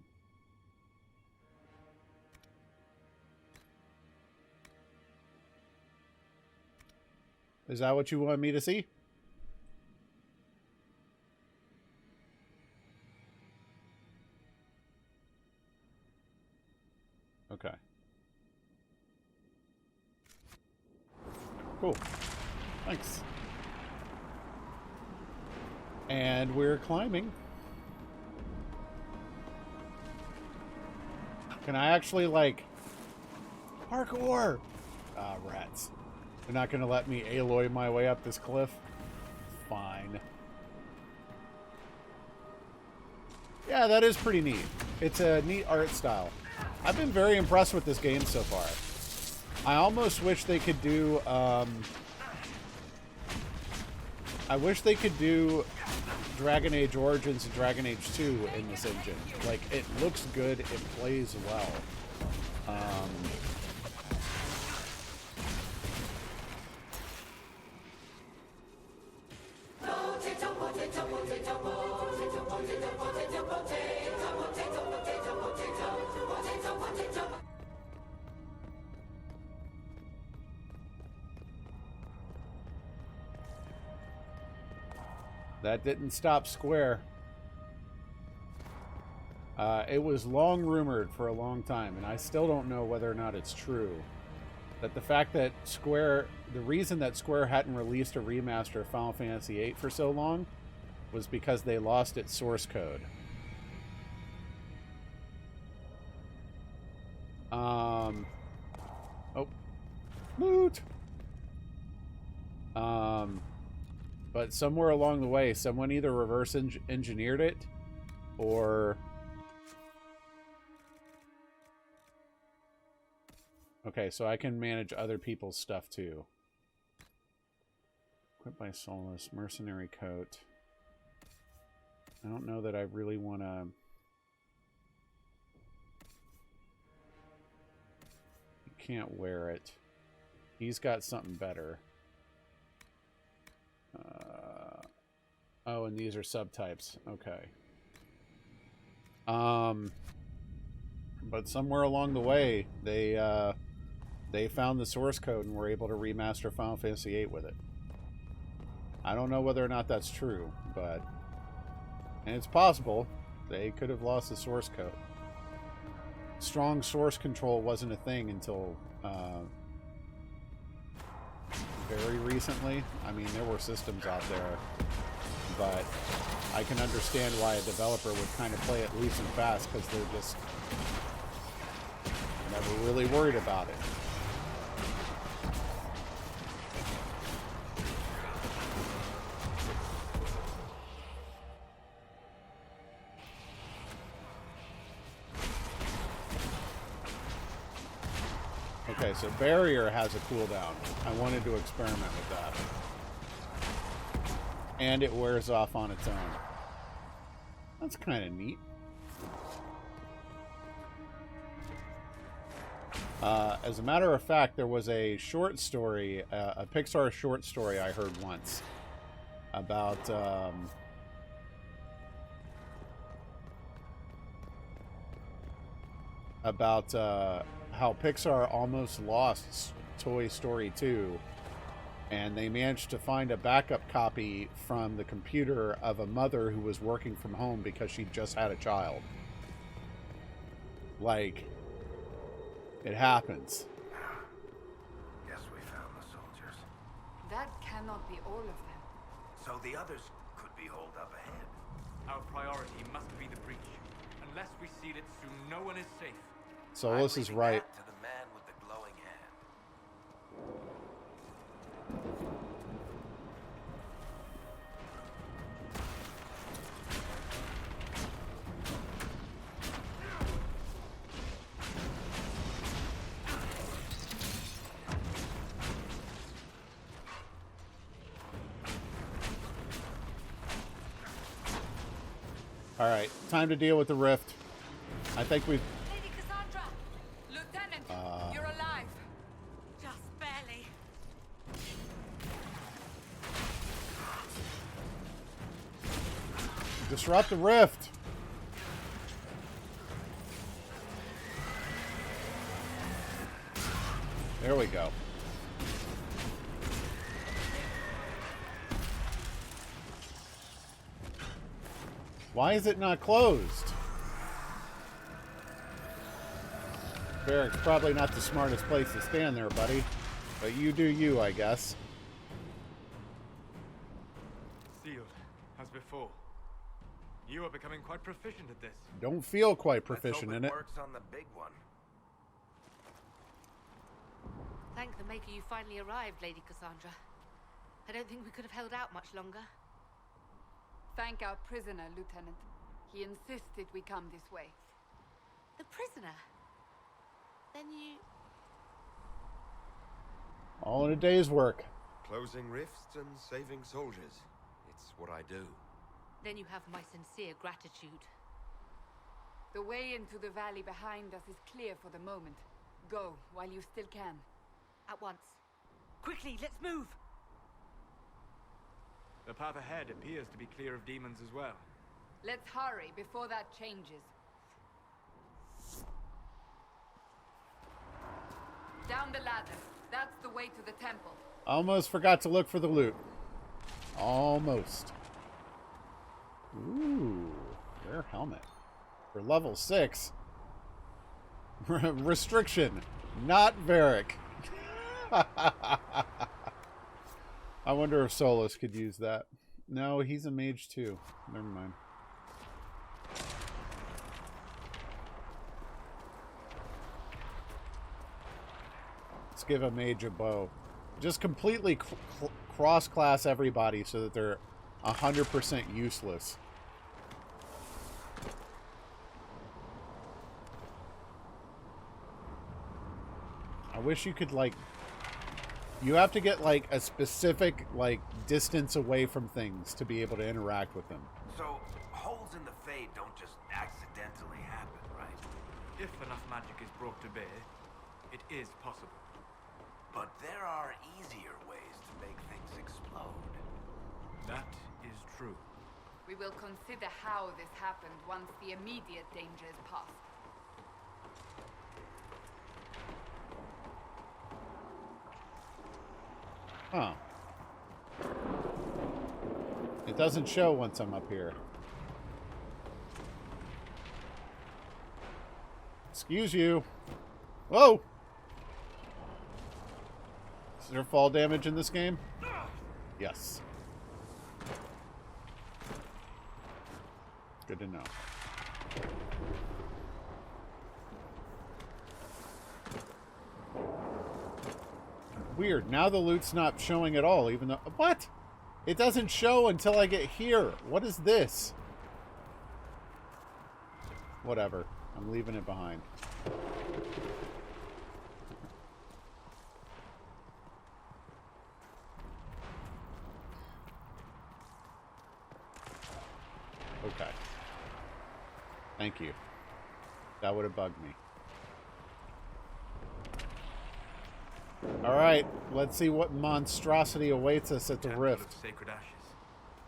[SPEAKER 1] Is that what you want me to see? Okay. Cool. Thanks. And we're climbing. Can I actually, like... Parkour! Ah, rats. They're not going to let me Aloy my way up this cliff? Fine. Yeah, that is pretty neat. It's a neat art style. I've been very impressed with this game so far. I almost wish they could do... I wish they could do Dragon Age Origins and Dragon Age 2 in this engine. Like, it looks good, it plays well. That didn't stop Square. It was long rumored for a long time, and I still don't know whether or not it's true. That the fact that Square, the reason that Square hadn't released a remaster of Final Fantasy VIII for so long was because they lost its source code. Oh. Loot! But somewhere along the way, someone either reverse engineered it, or... Okay, so I can manage other people's stuff too. Equipped by Solus, mercenary coat. I don't know that I really want to... You can't wear it. He's got something better. Oh, and these are subtypes. Okay. But somewhere along the way, they found the source code and were able to remaster Final Fantasy VIII with it. I don't know whether or not that's true, but... And it's possible. They could have lost the source code. Strong source control wasn't a thing until... very recently. I mean, there were systems out there, but I can understand why a developer would kind of play it loose and fast because they're just never really worried about it. Okay, so barrier has a cooldown. I wanted to experiment with that. And it wears off on its own. That's kind of neat. As a matter of fact, there was a short story, a Pixar short story I heard once about how Pixar almost lost Toy Story 2, And they managed to find a backup copy from the computer of a mother who was working from home because she just had a child. Like, it happens.
[SPEAKER 10] Guess we found the soldiers.
[SPEAKER 6] That cannot be all of them.
[SPEAKER 10] So the others could be holed up ahead.
[SPEAKER 9] Our priority must be the breach. Unless we seal it soon, no one is safe.
[SPEAKER 1] Solus is right.
[SPEAKER 10] To the man with the glowing hand.
[SPEAKER 1] All right, time to deal with the rift. I think we've...
[SPEAKER 6] Lady Cassandra! Lieutenant! You're alive!
[SPEAKER 2] Just barely.
[SPEAKER 1] Disrupt the rift. There we go. Why is it not closed? Barrack's probably not the smartest place to stand there, buddy. But you do you, I guess.
[SPEAKER 9] Sealed, as before. You are becoming quite proficient at this.
[SPEAKER 1] Don't feel quite proficient in it.
[SPEAKER 10] Works on the big one.
[SPEAKER 12] Thank the Maker you finally arrived, Lady Cassandra. I don't think we could have held out much longer.
[SPEAKER 6] Thank our prisoner, Lieutenant. He insisted we come this way.
[SPEAKER 12] The prisoner? Then you...
[SPEAKER 1] All in a day's work.
[SPEAKER 4] Closing rifts and saving soldiers. It's what I do.
[SPEAKER 12] Then you have my sincere gratitude.
[SPEAKER 6] The way into the valley behind us is clear for the moment. Go, while you still can.
[SPEAKER 12] At once. Quickly, let's move!
[SPEAKER 9] The path ahead appears to be clear of demons as well.
[SPEAKER 6] Let's hurry before that changes. Down the ladder. That's the way to the temple.
[SPEAKER 1] Almost forgot to look for the loot. Almost. Ooh, rare helmet. For level 6. Restriction. Not Varric. I wonder if Solus could use that. No, he's a mage too. Never mind. Let's give a mage a bow. Just completely cross-class everybody so that they're 100% useless. I wish you could, like... You have to get, like, a specific, like, distance away from things to be able to interact with them.
[SPEAKER 10] So, holes in the Fade don't just accidentally happen, right?
[SPEAKER 9] If enough magic is brought to bear, it is possible.
[SPEAKER 10] But there are easier ways to make things explode.
[SPEAKER 9] That is true.
[SPEAKER 6] We will consider how this happened once the immediate danger is past.
[SPEAKER 1] Huh. It doesn't show once I'm up here. Excuse you. Whoa! Is there fall damage in this game? Yes. Good to know. Weird. Now the loot's not showing at all, even though... What? It doesn't show until I get here. What is this? Whatever. I'm leaving it behind. Okay. Thank you. That would have bugged me. Alright, let's see what monstrosity awaits us at the rift.
[SPEAKER 9] Sacred ashes.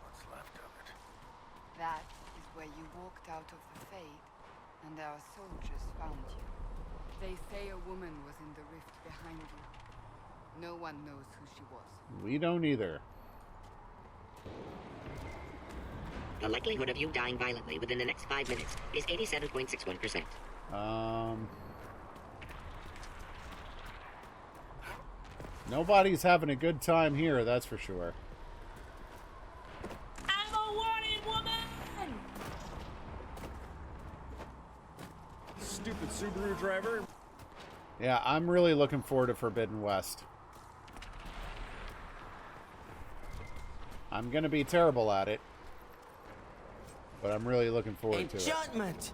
[SPEAKER 10] What's left of it?
[SPEAKER 6] That is where you walked out of the Fade, and our soldiers found you. They say a woman was in the rift behind you. No one knows who she was.
[SPEAKER 1] We don't either.
[SPEAKER 8] The likelihood of you dying violently within the next 5 minutes is 87.61%.
[SPEAKER 1] Nobody's having a good time here, that's for sure.
[SPEAKER 2] I'm a wanted woman!
[SPEAKER 11] Stupid Subaru driver.
[SPEAKER 1] Yeah, I'm really looking forward to Forbidden West. I'm gonna be terrible at it, but I'm really looking forward to it.
[SPEAKER 3] Enchantment!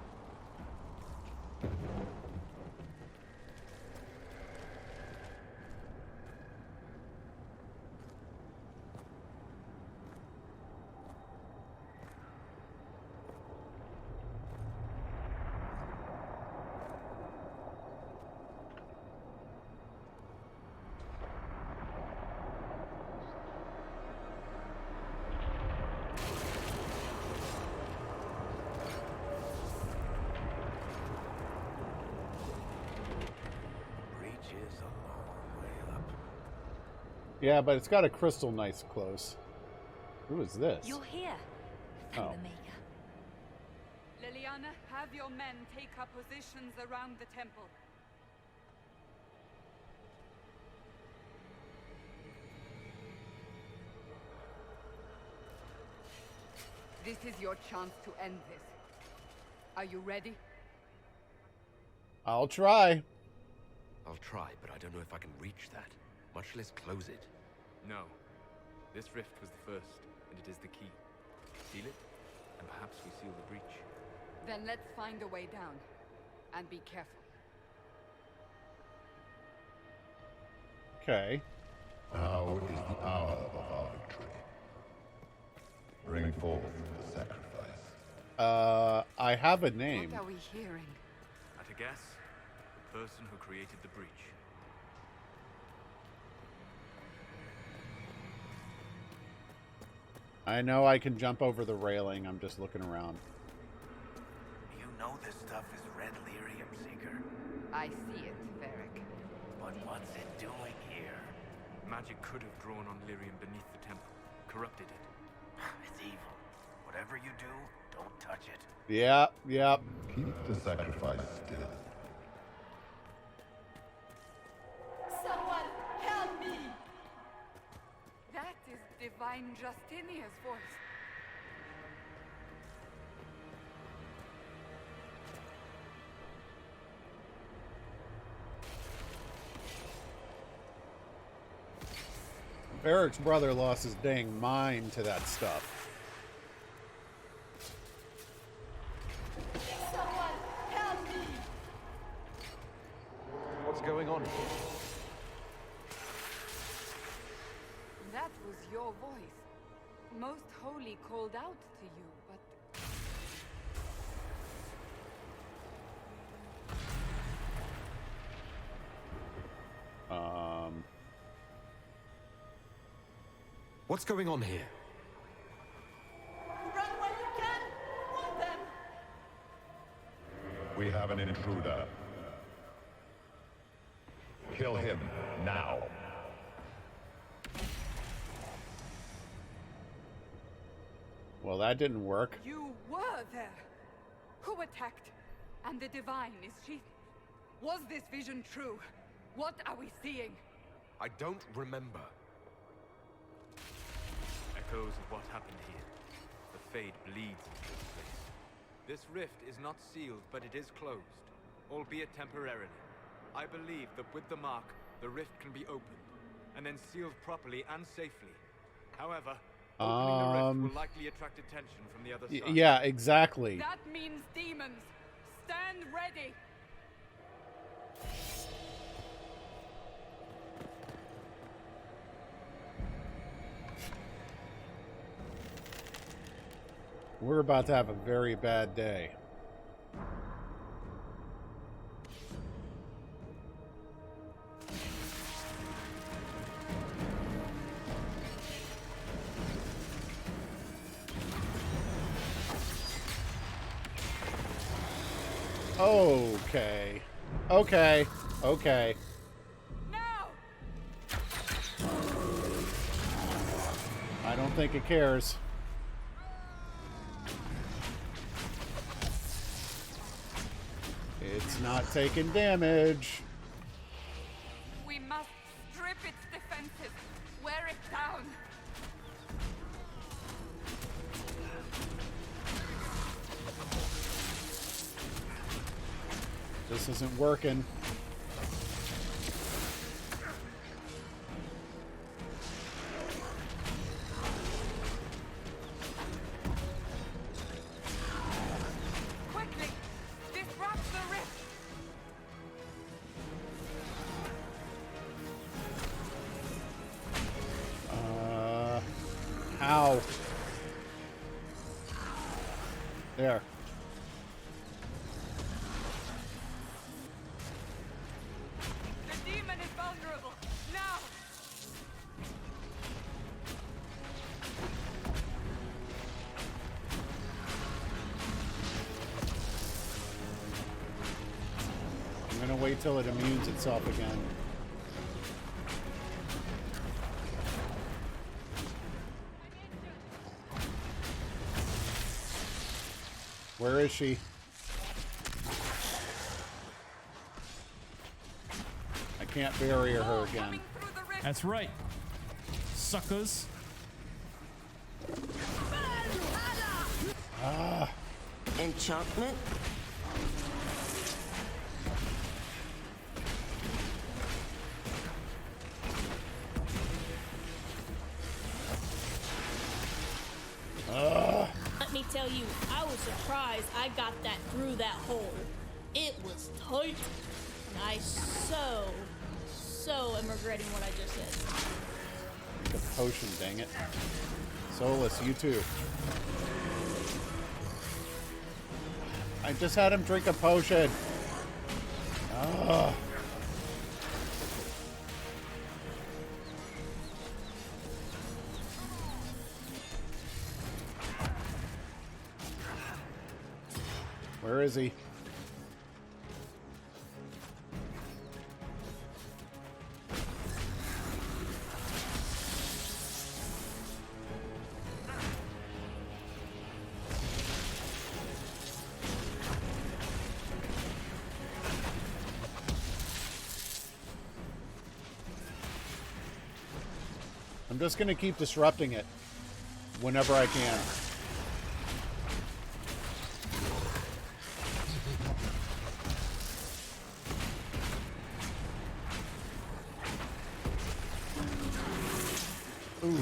[SPEAKER 1] Yeah, but it's got a crystal nice close. Who is this?
[SPEAKER 7] You're here.
[SPEAKER 1] Oh.
[SPEAKER 7] The Maker.
[SPEAKER 6] Liliana, have your men take up positions around the temple. This is your chance to end this. Are you ready?
[SPEAKER 1] I'll try.
[SPEAKER 4] I'll try, but I don't know if I can reach that, much less close it.
[SPEAKER 9] No. This rift was the first, and it is the key. Seal it, and perhaps we seal the breach.
[SPEAKER 6] Then let's find a way down. And be careful.
[SPEAKER 1] Okay.
[SPEAKER 13] Now is the hour of our victory. Bring forth the sacrifice.
[SPEAKER 1] I have a name.
[SPEAKER 6] What are we hearing?
[SPEAKER 9] At a guess, the person who created the breach.
[SPEAKER 1] I know I can jump over the railing. I'm just looking around.
[SPEAKER 10] You know this stuff is red lyrium, Seeker.
[SPEAKER 6] I see it, Varric.
[SPEAKER 10] But what's it doing here?
[SPEAKER 9] Magic could have drawn on lyrium beneath the temple, corrupted it.
[SPEAKER 10] It's evil. Whatever you do, don't touch it.
[SPEAKER 1] Yeah, yeah.
[SPEAKER 13] Keep the sacrifice still.
[SPEAKER 6] Someone help me! That is Divine Justinia's voice.
[SPEAKER 1] Varric's brother lost his dang mind to that stuff.
[SPEAKER 6] Someone help me!
[SPEAKER 4] What's going on here?
[SPEAKER 6] That was your voice. Most Holy called out to you, but...
[SPEAKER 4] What's going on here?
[SPEAKER 6] Run where you can! Want them!
[SPEAKER 13] We have an intruder. Kill him now.
[SPEAKER 1] Well, that didn't work.
[SPEAKER 6] You were there! Who attacked? And the Divine, is she... Was this vision true? What are we seeing?
[SPEAKER 4] I don't remember.
[SPEAKER 9] Echoes of what happened here. The Fade bleeds into this place. This rift is not sealed, but it is closed, albeit temporarily. I believe that with the mark, the rift can be opened, and then sealed properly and safely. However, opening the rift will likely attract attention from the other side.
[SPEAKER 1] Yeah, exactly.
[SPEAKER 6] That means demons! Stand ready!
[SPEAKER 1] We're about to have a very bad day. Okay. Okay. Okay.
[SPEAKER 6] Now!
[SPEAKER 1] I don't think it cares. It's not taking damage.
[SPEAKER 6] We must strip its defenses. Wear it down.
[SPEAKER 1] This isn't working.
[SPEAKER 6] Quickly, disrupt the rift.
[SPEAKER 1] Ow. There.
[SPEAKER 6] The demon is vulnerable. Now.
[SPEAKER 1] I'm gonna wait till it immunes itself again. Where is she? I can't barrier her again.
[SPEAKER 14] That's right, suckers.
[SPEAKER 1] Ah.
[SPEAKER 3] Enchantment?
[SPEAKER 2] Let me tell you, I was surprised I got that through that hole. It was tight. And I so am regretting what I just said.
[SPEAKER 1] Drink a potion, dang it. Solus, you too. I just had him drink a potion. Ugh. Where is he? I'm just going to keep disrupting it whenever I can. Ooh.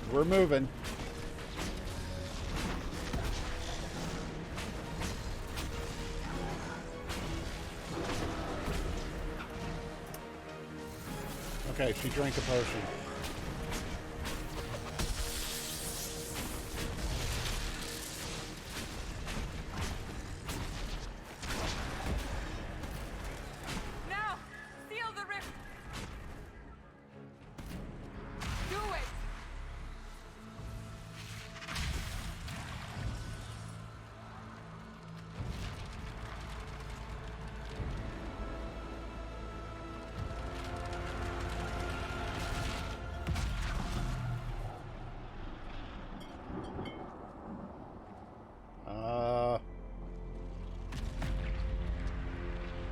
[SPEAKER 1] We're moving. Okay, she drank a potion.
[SPEAKER 6] Now, seal the rift. Do it.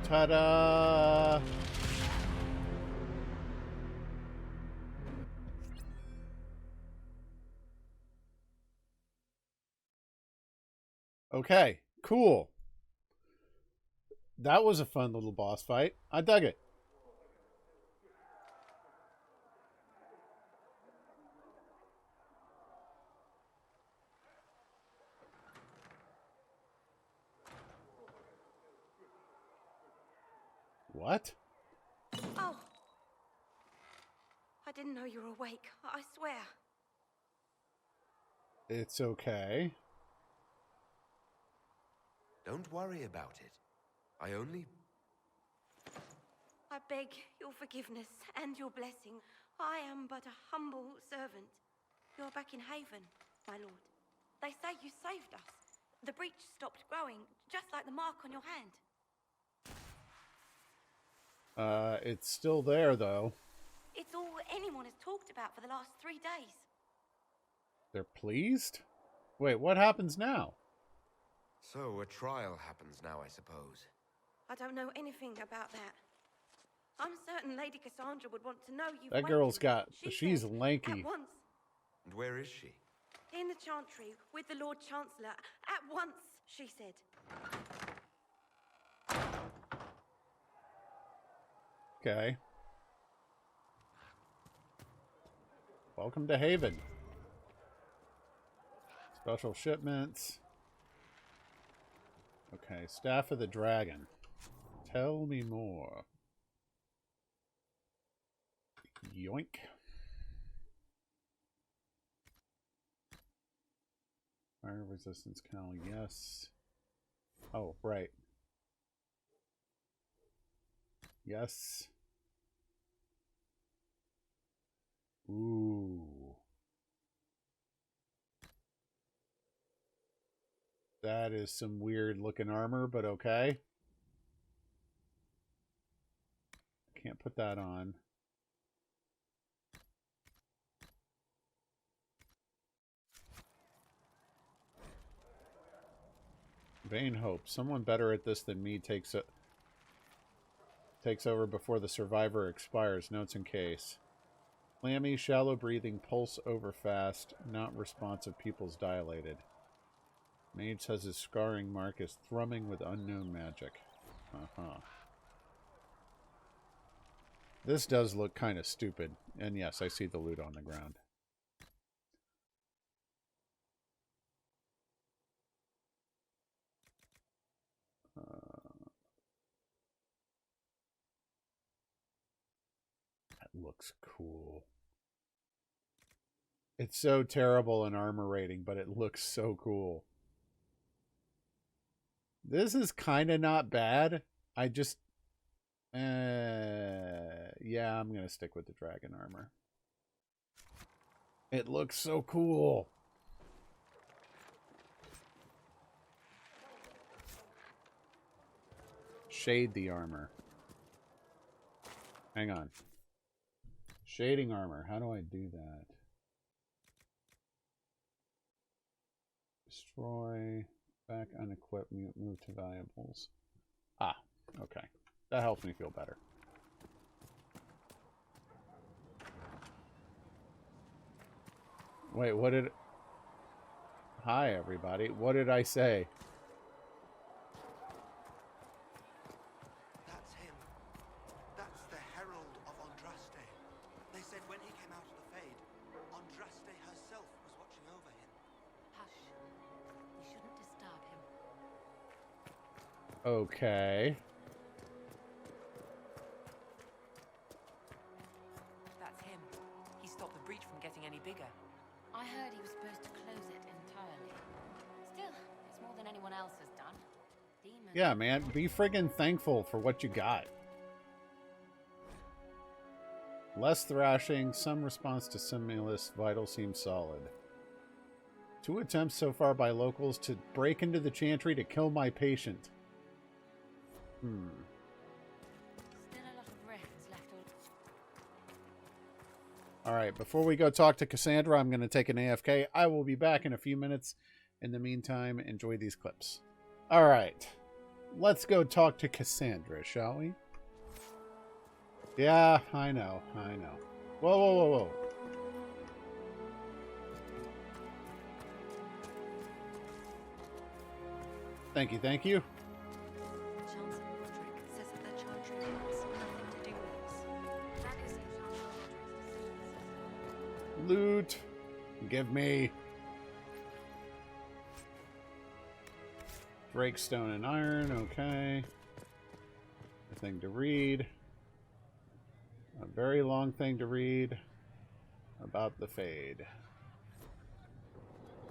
[SPEAKER 1] Ta-da! Okay, cool. That was a fun little boss fight. I dug it. What?
[SPEAKER 15] Oh. I didn't know you were awake. I swear.
[SPEAKER 1] It's okay.
[SPEAKER 10] Don't worry about it. I only
[SPEAKER 15] I beg your forgiveness and your blessing. I am but a humble servant. You're back in Haven, my lord. They say you saved us. The breach stopped growing, just like the mark on your hand.
[SPEAKER 1] It's still there, though.
[SPEAKER 15] It's all anyone has talked about for the last 3 days.
[SPEAKER 1] They're pleased? Wait, what happens now?
[SPEAKER 10] So, a trial happens now, I suppose.
[SPEAKER 15] I don't know anything about that. I'm certain Lady Cassandra would want to know you.
[SPEAKER 1] That girl's got... She's lanky.
[SPEAKER 15] At once.
[SPEAKER 10] And where is she?
[SPEAKER 15] In the Chantry, with the Lord Chancellor. At once, she said.
[SPEAKER 1] Okay. Welcome to Haven. Special shipments. Okay, Staff of the Dragon. Tell me more. Yoink. Fire resistance cowl, yes. Oh, right. Yes. Ooh. That is some weird looking armor, but okay. Can't put that on. Vain hope. Someone better at this than me takes over before the survivor expires. Notes in case. Clammy, shallow breathing, pulse over fast, not responsive, pupils dilated. Mage says his scarring mark is thrumming with unknown magic. This does look kind of stupid. And yes, I see the loot on the ground. That looks cool. It's so terrible in armor rating, but it looks so cool. This is kind of not bad. I just... yeah, I'm going to stick with the dragon armor. It looks so cool. Shade the armor. Hang on. Shading armor. How do I do that? Destroy. Back unequip. Move to valuables. Ah, okay. That helps me feel better. Wait, what did... Hi, everybody. What did I say?
[SPEAKER 16] That's him. That's the Herald of Andraste. They said when he came out of the Fade, Andraste herself was watching over him.
[SPEAKER 12] Hush. We shouldn't disturb him.
[SPEAKER 1] Okay.
[SPEAKER 17] That's him. He stopped the breach from getting any bigger.
[SPEAKER 12] I heard he was supposed to close it entirely. Still, it's more than anyone else has done. Demons.
[SPEAKER 1] Yeah, man. Be friggin' thankful for what you got. Less thrashing. Some response to stimulus. Vital seems solid. 2 attempts so far by locals to break into the chantry to kill my patient.
[SPEAKER 12] Still a lot of rifts left.
[SPEAKER 1] Alright, before we go talk to Cassandra, I'm going to take an AFK. I will be back in a few minutes. In the meantime, enjoy these clips. Alright, let's go talk to Cassandra, shall we? Yeah, I know. Whoa, whoa, whoa, whoa. Thank you, thank you.
[SPEAKER 12] Chancellor Roderick says that the Chantry wants nothing to do with us. That isn't Chancellor Roderick's decision.
[SPEAKER 1] Loot. Give me. Drake stone and iron, okay. A thing to read. A very long thing to read about the Fade.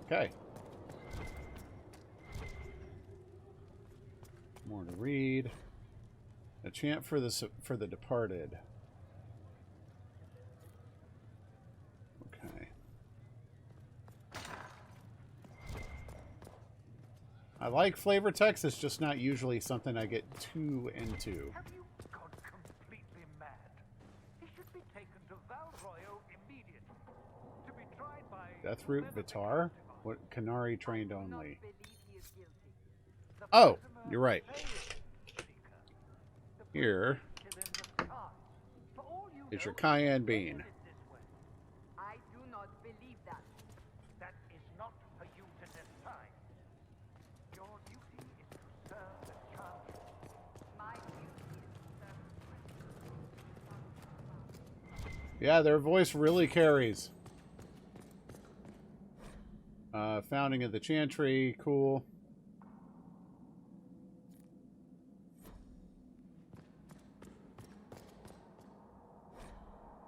[SPEAKER 1] Okay. More to read. A chant for the departed. Okay. I like flavor text. It's just not usually something I get too into.
[SPEAKER 5] Have you gone completely mad? He should be taken to Valroyo immediately to be tried by
[SPEAKER 1] Deathroot Vitar? What? Canary trained only. Oh, you're right. Here is your cayenne bean.
[SPEAKER 5] I do not believe that. That is not for you to decide. Your duty is to serve the chant. My duty is to serve.
[SPEAKER 1] Yeah, their voice really carries. Founding of the Chantry, cool.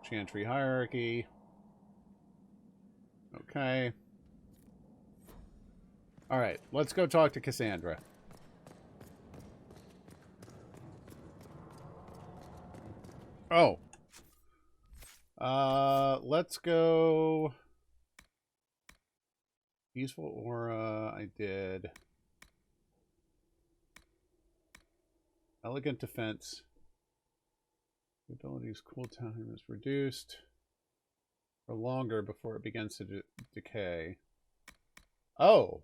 [SPEAKER 1] Chantry hierarchy. Okay. All right, let's go talk to Cassandra. Oh. Let's go. Useful aura, I did. Elegant defense. Ability's cooldown is reduced for longer before it begins to decay. Oh.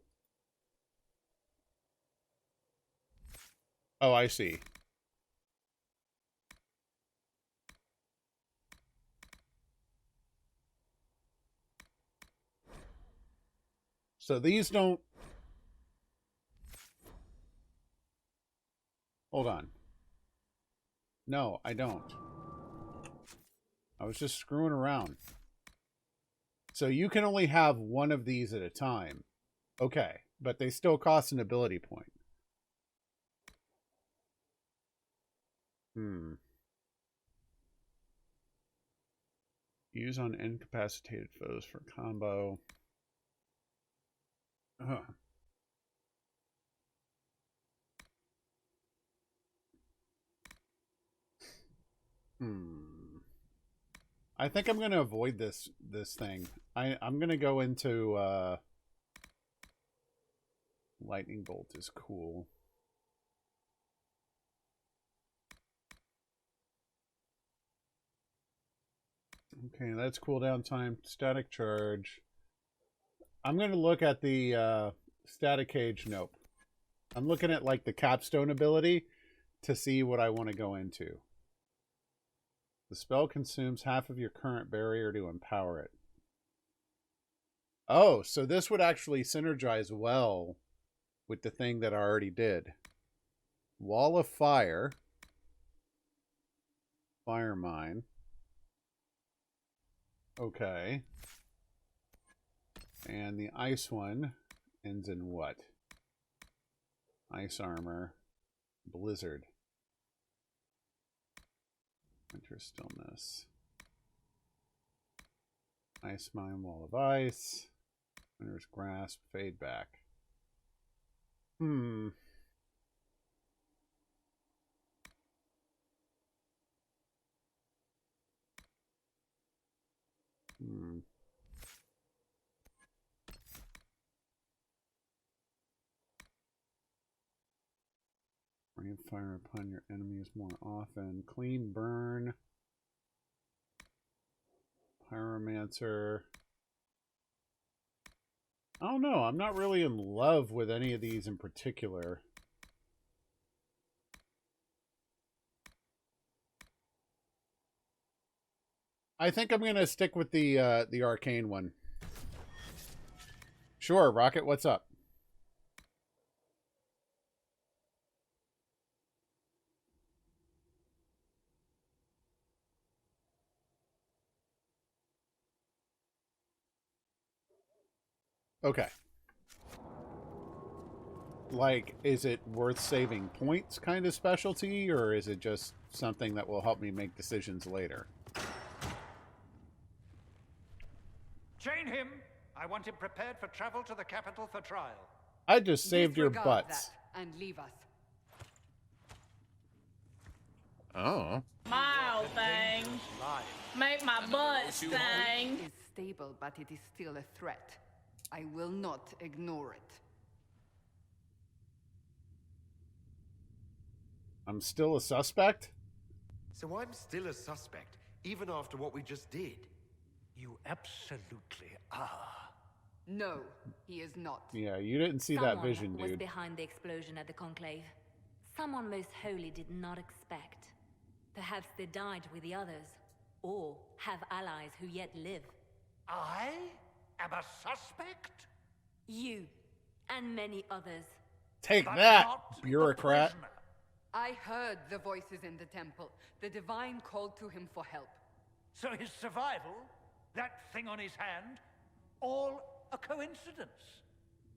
[SPEAKER 1] Oh, I see. So these don't... Hold on. No, I don't. I was just screwing around. So you can only have one of these at a time. Okay, but they still cost an ability point. Use on incapacitated foes for combo. I think I'm going to avoid this thing. I'm going to go into Lightning Bolt is cool. Okay, that's cooldown time. Static charge. I'm going to look at the static cage. Nope. I'm looking at like the capstone ability to see what I want to go into. The spell consumes half of your current barrier to empower it. Oh, so this would actually synergize well with the thing that I already did. Wall of Fire. Fire Mine. Okay. And the ice one ends in what? Ice Armor. Blizzard. Winter Stillness. Ice Mine, Wall of Ice. Winter's Grasp, Fade Back. Rain fire upon your enemies more often. Clean burn. Pyromancer. I don't know. I'm not really in love with any of these in particular. I think I'm going to stick with the arcane one. Sure, Rocket, what's up? Okay. Like, is it worth saving points kind of specialty, or is it just something that will help me make decisions later?
[SPEAKER 5] Chain him! I want him prepared for travel to the capital for trial.
[SPEAKER 1] I just saved your butts.
[SPEAKER 6] And leave us.
[SPEAKER 1] Oh.
[SPEAKER 2] Smile thing. Make my butt sting.
[SPEAKER 6] It is stable, but it is still a threat. I will not ignore it.
[SPEAKER 1] I'm still a suspect?
[SPEAKER 10] So I'm still a suspect, even after what we just did?
[SPEAKER 5] You absolutely are.
[SPEAKER 6] No, he is not.
[SPEAKER 1] Yeah, you didn't see
[SPEAKER 7] Someone
[SPEAKER 1] that vision,
[SPEAKER 7] was
[SPEAKER 1] dude.
[SPEAKER 7] behind the explosion at the Conclave. Someone most holy did not expect. Perhaps they died with the others, or have allies who yet live.
[SPEAKER 5] I am a suspect?
[SPEAKER 7] You, and many others.
[SPEAKER 1] Take
[SPEAKER 5] But
[SPEAKER 1] that,
[SPEAKER 5] not the
[SPEAKER 1] bureaucrat.
[SPEAKER 5] prisoner.
[SPEAKER 6] I heard the voices in the temple. The Divine called to him for help.
[SPEAKER 5] So his survival, that thing on his hand, all a coincidence?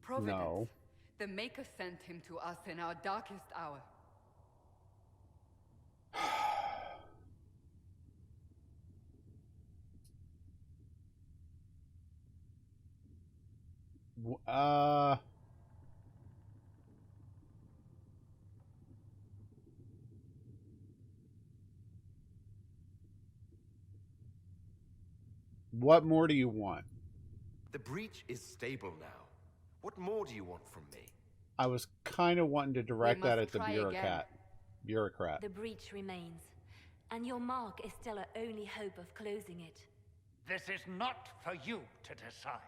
[SPEAKER 6] Providence.
[SPEAKER 1] No.
[SPEAKER 6] The Maker sent him to us in our darkest hour.
[SPEAKER 1] What more do you want?
[SPEAKER 10] The breach is stable now. What more do you want from me?
[SPEAKER 1] I was kind of wanting to direct that at the bureaucrat.
[SPEAKER 7] The breach remains, and your mark is still our only hope of closing it.
[SPEAKER 5] This is not for you to decide.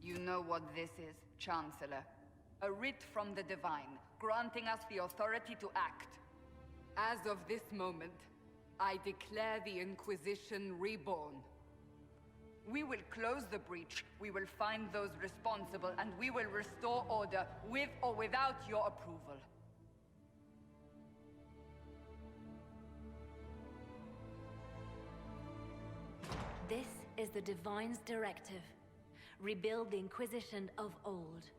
[SPEAKER 6] You know what this is, Chancellor. A writ from the Divine, granting us the authority to act. As of this moment, I declare the Inquisition reborn. We will close the breach, we will find those responsible, and we will restore order with or without your approval.
[SPEAKER 7] This is the Divine's directive. Rebuild the Inquisition of Old.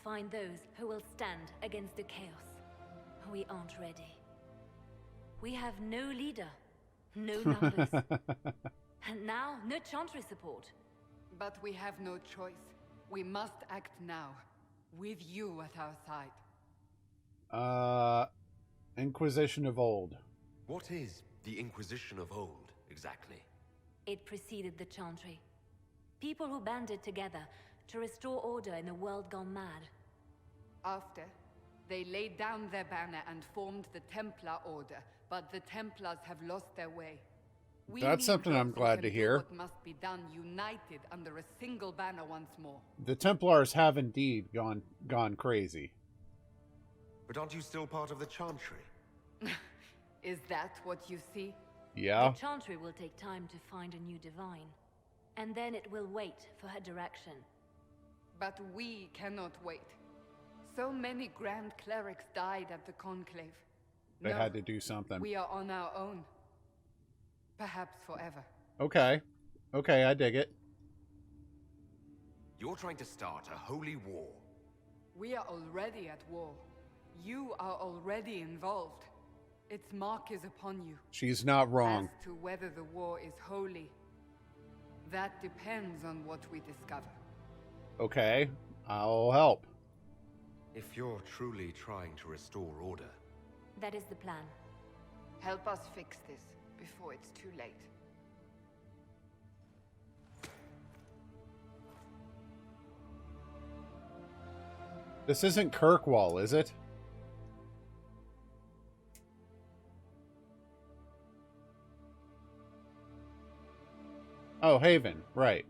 [SPEAKER 7] Find those who will stand against the chaos. We aren't ready. We have no leader, no numbers, and now no Chantry support.
[SPEAKER 6] But we have no choice. We must act now, with you at our side.
[SPEAKER 1] Inquisition of Old.
[SPEAKER 10] What is the Inquisition of Old, exactly?
[SPEAKER 7] It preceded the Chantry. People who banded together to restore order in a world gone mad.
[SPEAKER 6] After, they laid down their banner and formed the Templar Order, but the Templars have lost their way.
[SPEAKER 1] That's something I'm glad to hear.
[SPEAKER 6] What must be done, united under a single banner once more.
[SPEAKER 1] The Templars have indeed gone crazy.
[SPEAKER 10] But aren't you still part of the Chantry?
[SPEAKER 6] Is that what you see?
[SPEAKER 1] Yeah.
[SPEAKER 7] The Chantry will take time to find a new Divine. And then it will wait for her direction.
[SPEAKER 6] But we cannot wait. So many Grand Clerics died at the Conclave.
[SPEAKER 1] They had to do something.
[SPEAKER 6] We are on our own. Perhaps forever.
[SPEAKER 1] Okay. Okay, I dig it.
[SPEAKER 10] You're trying to start a holy war.
[SPEAKER 6] We are already at war. You are already involved. Its mark is upon you.
[SPEAKER 1] She's not wrong.
[SPEAKER 6] As to whether the war is holy, that depends on what we discover.
[SPEAKER 1] Okay, I'll help.
[SPEAKER 10] If you're truly trying to restore order.
[SPEAKER 7] That is the plan.
[SPEAKER 6] Help us fix this before it's too late.
[SPEAKER 1] This isn't Kirkwall, is it? Oh, Haven, right.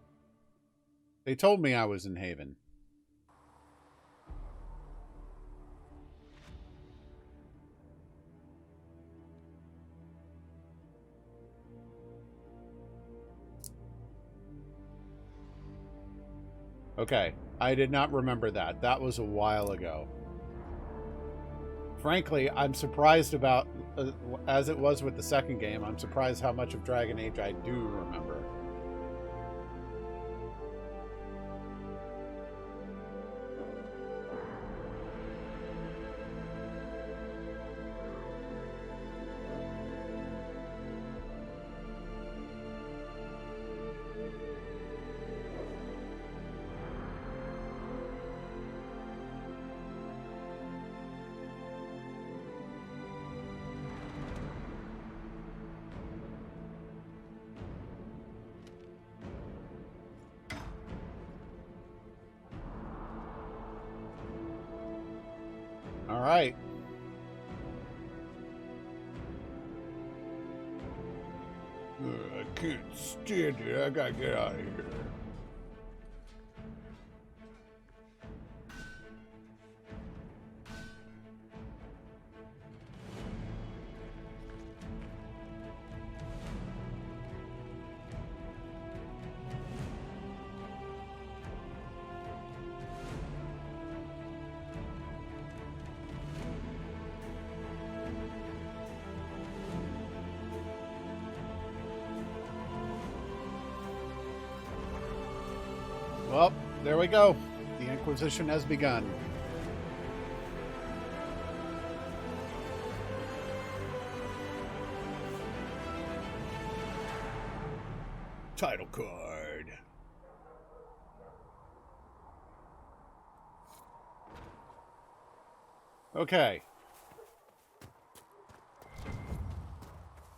[SPEAKER 1] They told me I was in Haven. Okay, I did not remember that. That was a while ago. Frankly, I'm surprised about, as it was with the second game, I'm surprised how much of Dragon Age I do remember. All right. I can't stand it. I gotta get out of here. Well, there we go. The Inquisition has begun. Title card. Okay.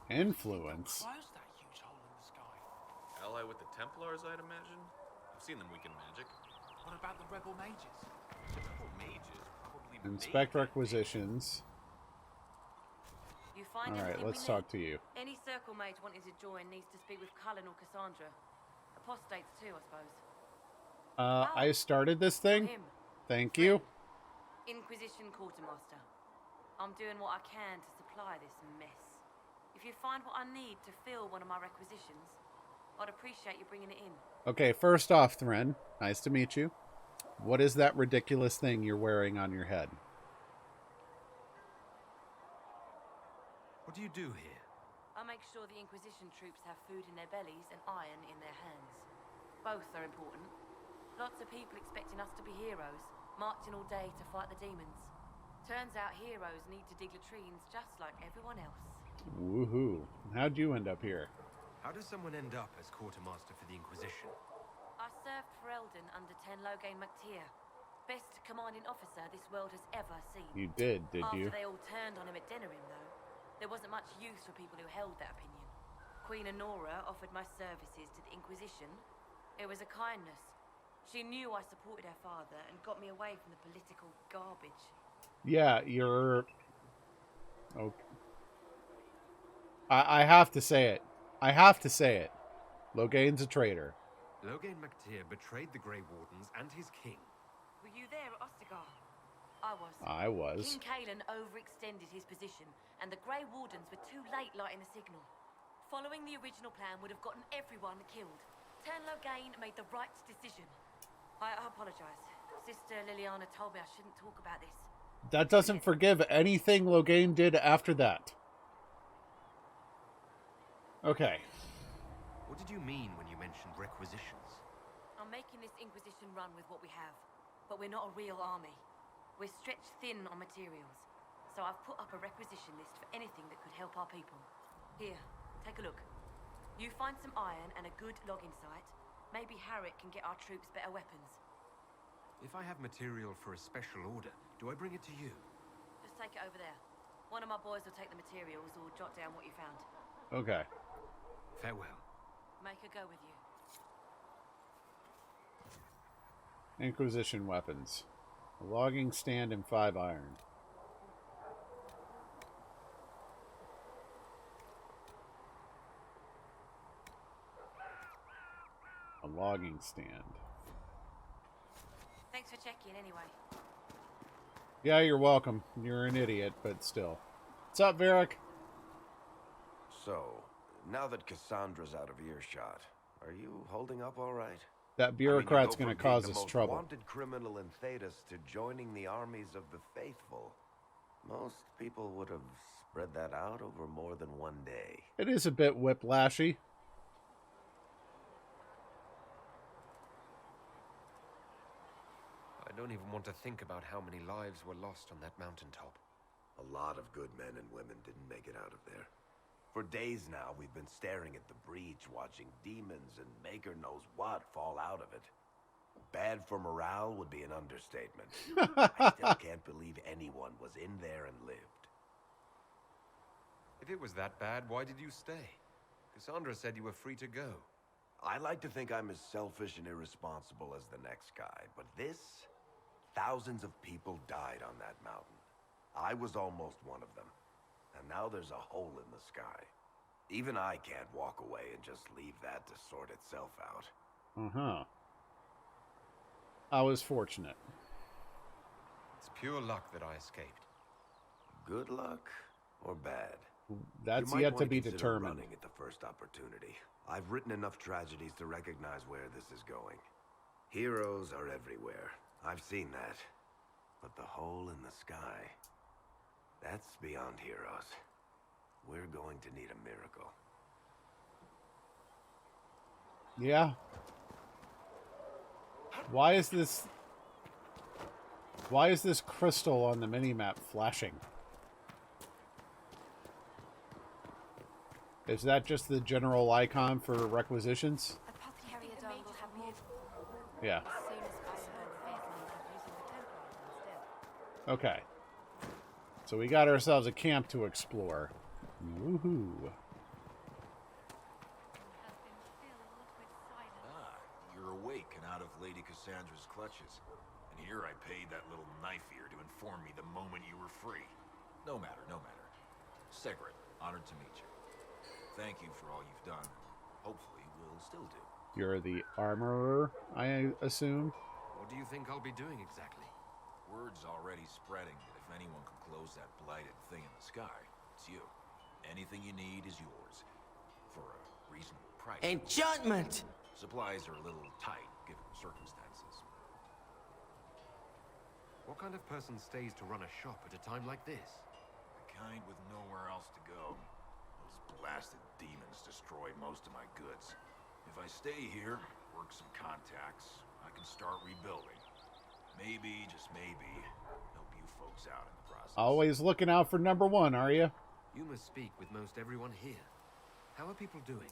[SPEAKER 1] Influence.
[SPEAKER 18] Why is that huge hole in the sky?
[SPEAKER 19] Ally with the Templars, I'd imagine? I've seen them weaken magic.
[SPEAKER 18] What about the rebel mages?
[SPEAKER 19] The rebel mages probably
[SPEAKER 1] Inspect requisitions.
[SPEAKER 15] You find
[SPEAKER 1] Alright,
[SPEAKER 15] anything
[SPEAKER 1] let's
[SPEAKER 15] we
[SPEAKER 1] talk
[SPEAKER 15] need?
[SPEAKER 1] to you.
[SPEAKER 15] Any circle mage wanting to join needs to speak with Cullen or Cassandra. Apostates too, I suppose.
[SPEAKER 1] I started this thing.
[SPEAKER 15] Him.
[SPEAKER 1] Thank you.
[SPEAKER 15] Inquisition Quartermaster. I'm doing what I can to supply this mess. If you find what I need to fill one of my requisitions, I'd appreciate you bringing it in.
[SPEAKER 1] Okay, first off, Thren, nice to meet you. What is that ridiculous thing you're wearing on your head?
[SPEAKER 4] What do you do here?
[SPEAKER 15] I make sure the Inquisition troops have food in their bellies and iron in their hands. Both are important. Lots of people expecting us to be heroes, marching all day to fight the demons. Turns out heroes need to dig latrines just like everyone else.
[SPEAKER 1] Woohoo. How'd you end up here?
[SPEAKER 4] How does someone end up as quartermaster for the Inquisition?
[SPEAKER 15] I served for Eldon under Ten Loghain MacTier. Best commanding officer this world has ever seen.
[SPEAKER 1] You did you?
[SPEAKER 15] After they all turned on him at Denerim, though, there wasn't much use for people who held that opinion. Queen Honora offered my services to the Inquisition. It was a kindness. She knew I supported her father and got me away from the political garbage.
[SPEAKER 1] Yeah, you're... Okay. I have to say it. I have to say it. Loghain's a traitor.
[SPEAKER 4] Loghain MacTier betrayed the Grey Wardens and his king.
[SPEAKER 15] Were you there at Ostagar?
[SPEAKER 1] I was.
[SPEAKER 15] King Kaelin overextended his position, and the Grey Wardens were too late lighting the signal. Following the original plan would have gotten everyone killed. Ten Loghain made the right decision. I apologize. Sister Liliana told me I shouldn't talk about this.
[SPEAKER 1] That doesn't forgive anything Loghain did after that. Okay.
[SPEAKER 4] What did you mean when you mentioned requisitions?
[SPEAKER 15] I'm making this Inquisition run with what we have, but we're not a real army. We're stretched thin on materials, so I've put up a requisition list for anything that could help our people. Here, take a look. You find some iron and a good logging site, maybe Harrick can get our troops better weapons.
[SPEAKER 4] If I have material for a special order, do I bring it to you?
[SPEAKER 15] Just take it over there. One of my boys will take the materials or jot down what you found.
[SPEAKER 1] Okay.
[SPEAKER 4] Farewell.
[SPEAKER 15] Make her go with you.
[SPEAKER 1] Inquisition weapons. A logging stand and 5 iron. A logging stand.
[SPEAKER 15] Thanks for checking anyway.
[SPEAKER 1] Yeah, you're welcome. You're an idiot, but still. What's up, Varric?
[SPEAKER 10] So, now that Cassandra's out of earshot, are you holding up all right?
[SPEAKER 1] That bureaucrat's
[SPEAKER 10] I mean,
[SPEAKER 1] going to
[SPEAKER 10] you go from
[SPEAKER 1] cause
[SPEAKER 10] being
[SPEAKER 1] us
[SPEAKER 10] the most
[SPEAKER 1] trouble.
[SPEAKER 10] wanted criminal in Thedas to joining the armies of the faithful. Most people would have spread that out over more than one day.
[SPEAKER 1] It is a bit whiplashy.
[SPEAKER 4] I don't even want to think about how many lives were lost on that mountaintop.
[SPEAKER 10] A lot of good men and women didn't make it out of there. For days now, we've been staring at the breach, watching demons and maker knows what fall out of it. Bad for morale would be an understatement. I still can't believe anyone was in there and lived.
[SPEAKER 4] If it was that bad, why did you stay? Cassandra said you were free to go.
[SPEAKER 10] I like to think I'm as selfish and irresponsible as the next guy, but this... Thousands of people died on that mountain. I was almost one of them. And now there's a hole in the sky. Even I can't walk away and just leave that to sort itself out.
[SPEAKER 1] Uh-huh. I was fortunate.
[SPEAKER 4] It's pure luck that I escaped.
[SPEAKER 10] Good luck or bad?
[SPEAKER 1] That's
[SPEAKER 10] You might
[SPEAKER 1] yet to
[SPEAKER 10] want
[SPEAKER 1] be
[SPEAKER 10] consider
[SPEAKER 1] determined.
[SPEAKER 10] running at the first opportunity. I've written enough tragedies to recognize where this is going. Heroes are everywhere. I've seen that. But the hole in the sky, that's beyond heroes. We're going to need a miracle.
[SPEAKER 1] Yeah. Why is this crystal on the minimap flashing? Is that just the general icon for requisitions? Yeah. Okay. So we got ourselves a camp to explore. Woohoo.
[SPEAKER 20] You're awake and out of Lady Cassandra's clutches. And here I paid that little knife ear to inform me the moment you were free. No matter, no matter. Segret, honored to meet you. Thank you for all you've done. Hopefully, we'll still do.
[SPEAKER 1] You're the armorer, I assume?
[SPEAKER 4] What do you think I'll be doing exactly?
[SPEAKER 20] Word's already spreading that if anyone can close that blighted thing in the sky, it's you. Anything you need is yours. For a reasonable price.
[SPEAKER 3] Enchantment!
[SPEAKER 20] Supplies are a little tight, given the circumstances.
[SPEAKER 4] What kind of person stays to run a shop at a time like this?
[SPEAKER 20] The kind with nowhere else to go. Those blasted demons destroyed most of my goods. If I stay here, work some contacts, I can start rebuilding. Maybe, just maybe, help you folks out in the process.
[SPEAKER 1] Always looking out for number one, are you?
[SPEAKER 4] You must speak with most everyone here. How are people doing?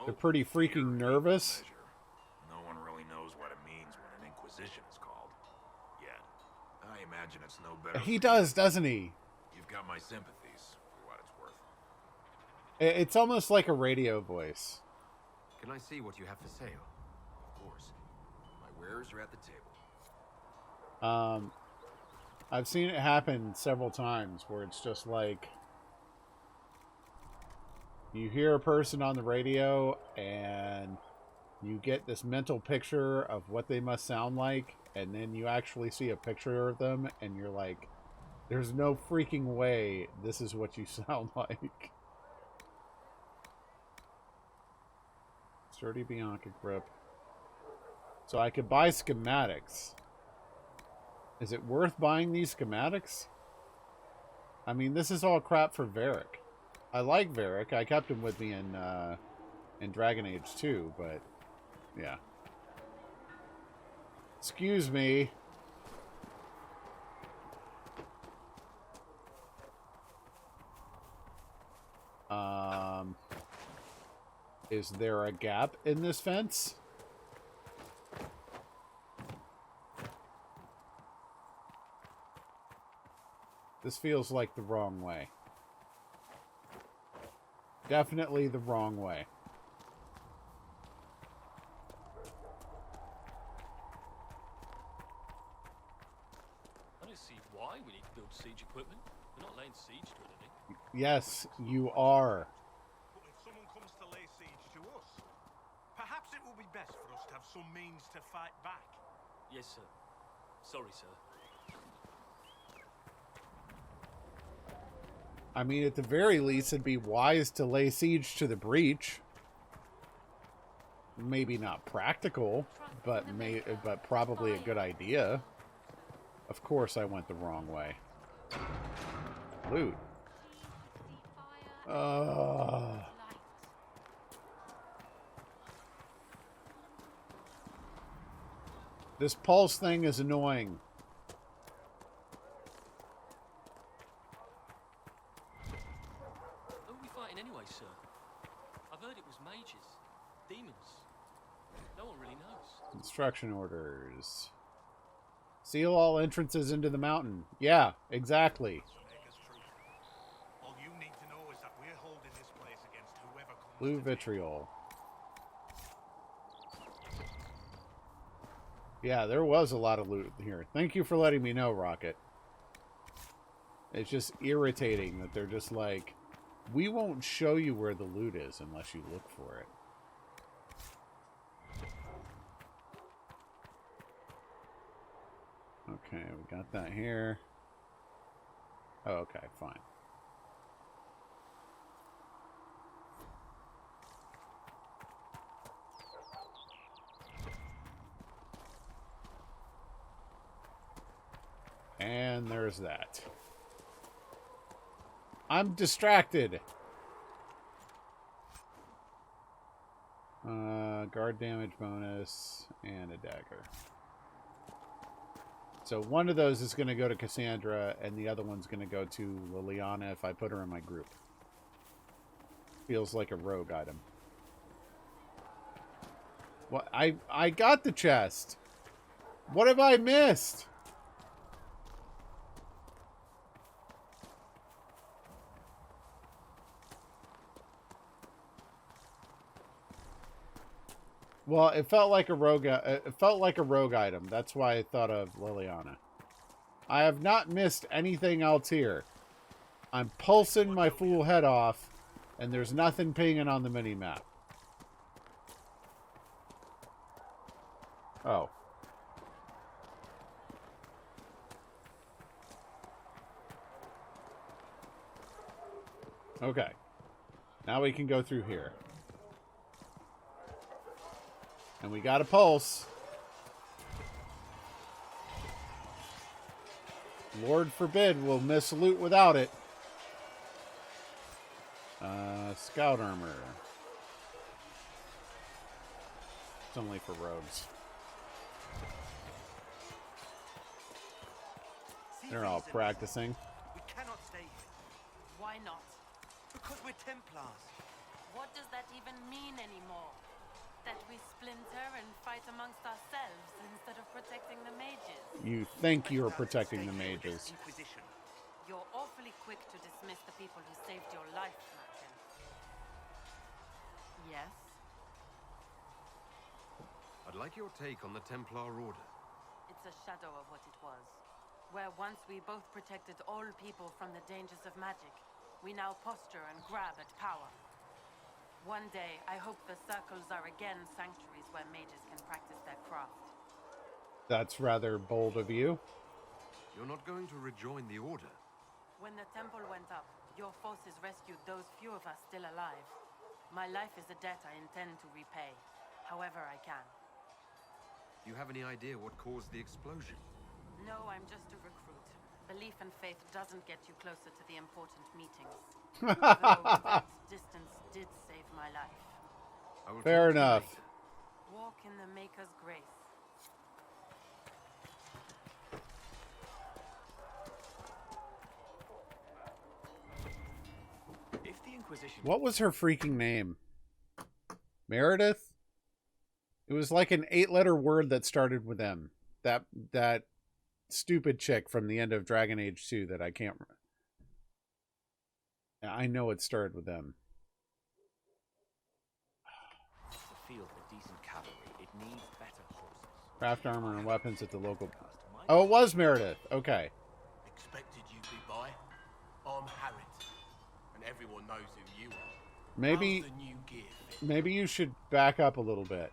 [SPEAKER 1] They're pretty freaking nervous.
[SPEAKER 20] No one really knows what it means when an Inquisition is called. Yet. I imagine it's no better.
[SPEAKER 1] He does, doesn't he?
[SPEAKER 20] You've got my sympathies, for what it's worth.
[SPEAKER 1] It's almost like a radio voice.
[SPEAKER 4] Can I see what you have for sale?
[SPEAKER 20] Of course. My wares are at the table.
[SPEAKER 1] I've seen it happen several times where it's just like you hear a person on the radio and you get this mental picture of what they must sound like, and then you actually see a picture of them and you're like, there's no freaking way this is what you sound like. Sturdy Bianca grip. So I could buy schematics. Is it worth buying these schematics? I mean, this is all crap for Varric. I like Varric. I kept him with me in Dragon Age 2, but yeah. Excuse me. Is there a gap in this fence? This feels like the wrong way. Definitely the wrong way.
[SPEAKER 21] I don't see why we need to build siege equipment. We're not laying siege to anything.
[SPEAKER 1] Yes, you are.
[SPEAKER 22] But if someone comes to lay siege to us, perhaps it will be best for us to have some means to fight back.
[SPEAKER 21] Yes, sir. Sorry, sir.
[SPEAKER 1] I mean, at the very least, it'd be wise to lay siege to the breach. Maybe not practical, but probably a good idea. Of course, I went the wrong way. Loot. This pulse thing is annoying.
[SPEAKER 21] Who are we fighting anyway, sir? I've heard it was mages. Demons. No one really knows.
[SPEAKER 1] Construction orders. Seal all entrances into the mountain. Yeah, exactly.
[SPEAKER 22] All you need to know is that we're holding this place against whoever comes.
[SPEAKER 1] Blue vitriol. Yeah, there was a lot of loot here. Thank you for letting me know, Rocket. It's just irritating that they're just like, we won't show you where the loot is unless you look for it. Okay, we got that here. Oh, okay, fine. And there's that. I'm distracted. Guard damage bonus and a dagger. So one of those is going to go to Cassandra, and the other one's going to go to Liliana if I put her in my group. Feels like a rogue item. What? I got the chest. What have I missed? Well, it felt like a rogue. It felt like a rogue item. That's why I thought of Liliana. I have not missed anything else here. I'm pulsing my fool head off, and there's nothing pinging on the mini map. Oh. Okay. Now we can go through here. And we got a pulse. Lord forbid we'll miss loot without it. Scout armor. It's only for rogues. They're all practicing.
[SPEAKER 16] We cannot stay here.
[SPEAKER 12] Why not?
[SPEAKER 16] Because we're Templars.
[SPEAKER 12] What does that even mean anymore? That we splinter and fight amongst ourselves instead of protecting the mages?
[SPEAKER 1] You think you're protecting the mages.
[SPEAKER 16] Inquisition.
[SPEAKER 12] You're awfully quick to dismiss the people who saved your life, Martin. Yes?
[SPEAKER 4] I'd like your take on the Templar Order.
[SPEAKER 12] It's a shadow of what it was. Where once we both protected all people from the dangers of magic, we now posture and grab at power. One day, I hope the circles are again sanctuaries where mages can practice their craft.
[SPEAKER 1] That's rather bold of you.
[SPEAKER 4] You're not going to rejoin the Order?
[SPEAKER 12] When the temple went up, your forces rescued those few of us still alive. My life is a debt I intend to repay, however I can.
[SPEAKER 4] Do you have any idea what caused the explosion?
[SPEAKER 12] No, I'm just a recruit. Belief and faith doesn't get you closer to the important meetings. Though that distance did save my life.
[SPEAKER 1] Fair enough.
[SPEAKER 12] Walk in the Maker's grace.
[SPEAKER 18] If the Inquisition...
[SPEAKER 1] What was her freaking name? Meredith? It was like an 8-letter word that started with M. That stupid chick from the end of Dragon Age 2 that I can't remember. I know it started with them.
[SPEAKER 18] The field for decent cavalry, it needs better horses.
[SPEAKER 1] Craft armor and weapons at the local... Oh, it was Meredith. Okay.
[SPEAKER 8] Expected you'd be by. I'm Herald, and everyone knows who you are.
[SPEAKER 1] Maybe...
[SPEAKER 8] How's the new gear fit?
[SPEAKER 1] Maybe you should back up a little bit.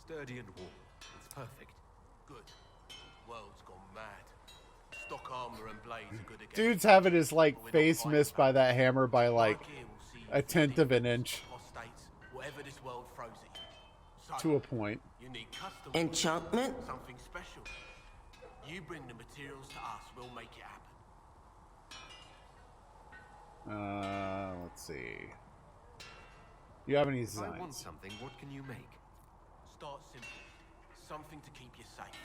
[SPEAKER 4] Sturdy and warm. It's perfect.
[SPEAKER 8] Good. World's gone mad. Stock armor and blades are good again.
[SPEAKER 1] Dude's having his, like, face missed by that hammer by, like, a tenth of an inch.
[SPEAKER 8] Whatever this world throws at you. So,
[SPEAKER 1] to a point.
[SPEAKER 8] You need custom
[SPEAKER 3] enchantment?
[SPEAKER 8] Something special. You bring the materials to us, we'll make it happen.
[SPEAKER 1] Let's see. Do you have any designs?
[SPEAKER 4] If I want something, what can you make?
[SPEAKER 8] Start simple. Something to keep you safe.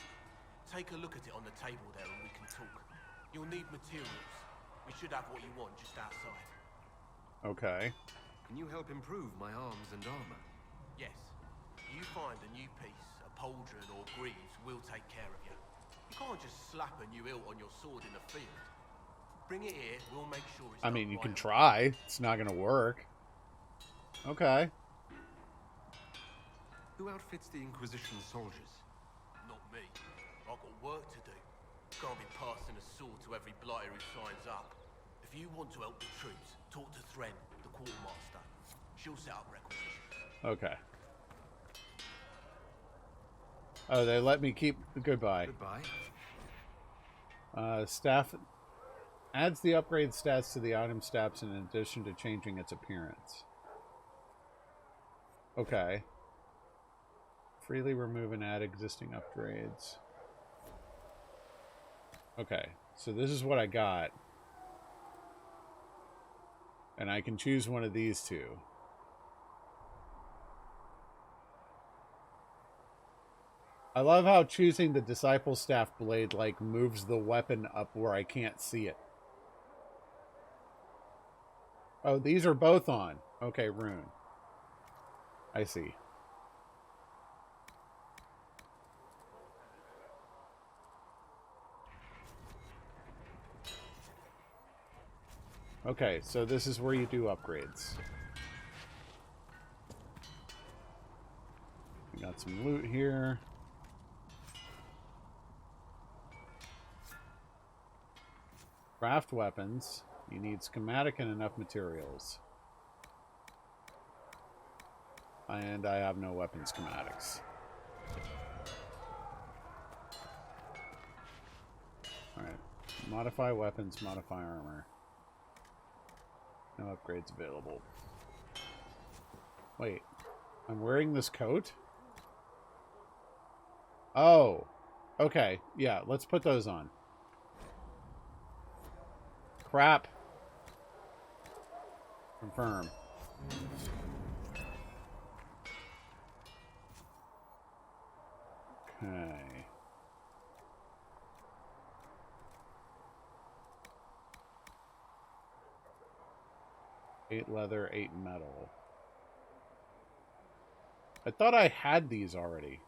[SPEAKER 8] Take a look at it on the table there and we can talk. You'll need materials. We should have what you want just outside.
[SPEAKER 1] Okay.
[SPEAKER 4] Can you help improve my arms and armor?
[SPEAKER 8] Yes. You find a new piece, a pauldron or greaves, we'll take care of you. You can't just slap a new hilt on your sword in the field. Bring it here, we'll make sure it's
[SPEAKER 1] I mean, you can try. It's not gonna work. Okay.
[SPEAKER 4] Who outfits the Inquisition soldiers?
[SPEAKER 8] Not me. I've got work to do. Can't be passing a sword to every blighter who signs up. If you want to help the troops, talk to Thren, the quartermaster. She'll set up requisitions.
[SPEAKER 1] Okay. Oh, they let me keep... Goodbye.
[SPEAKER 9] Goodbye.
[SPEAKER 1] Staff... Adds the upgrade stats to the item stats in addition to changing its appearance. Okay. Freely remove and add existing upgrades. Okay, so this is what I got. And I can choose one of these two. I love how choosing the Disciple Staff Blade, like, moves the weapon up where I can't see it. Oh, these are both on. Okay, rune. I see. Okay, so this is where you do upgrades. We got some loot here. Craft weapons. You need schematic and enough materials. And I have no weapon schematics. Alright. Modify weapons, modify armor. No upgrades available. Wait. I'm wearing this coat? Oh. Okay. Yeah, let's put those on. Crap. Confirm. Okay. Eight leather, 8 metal. I thought I had these already.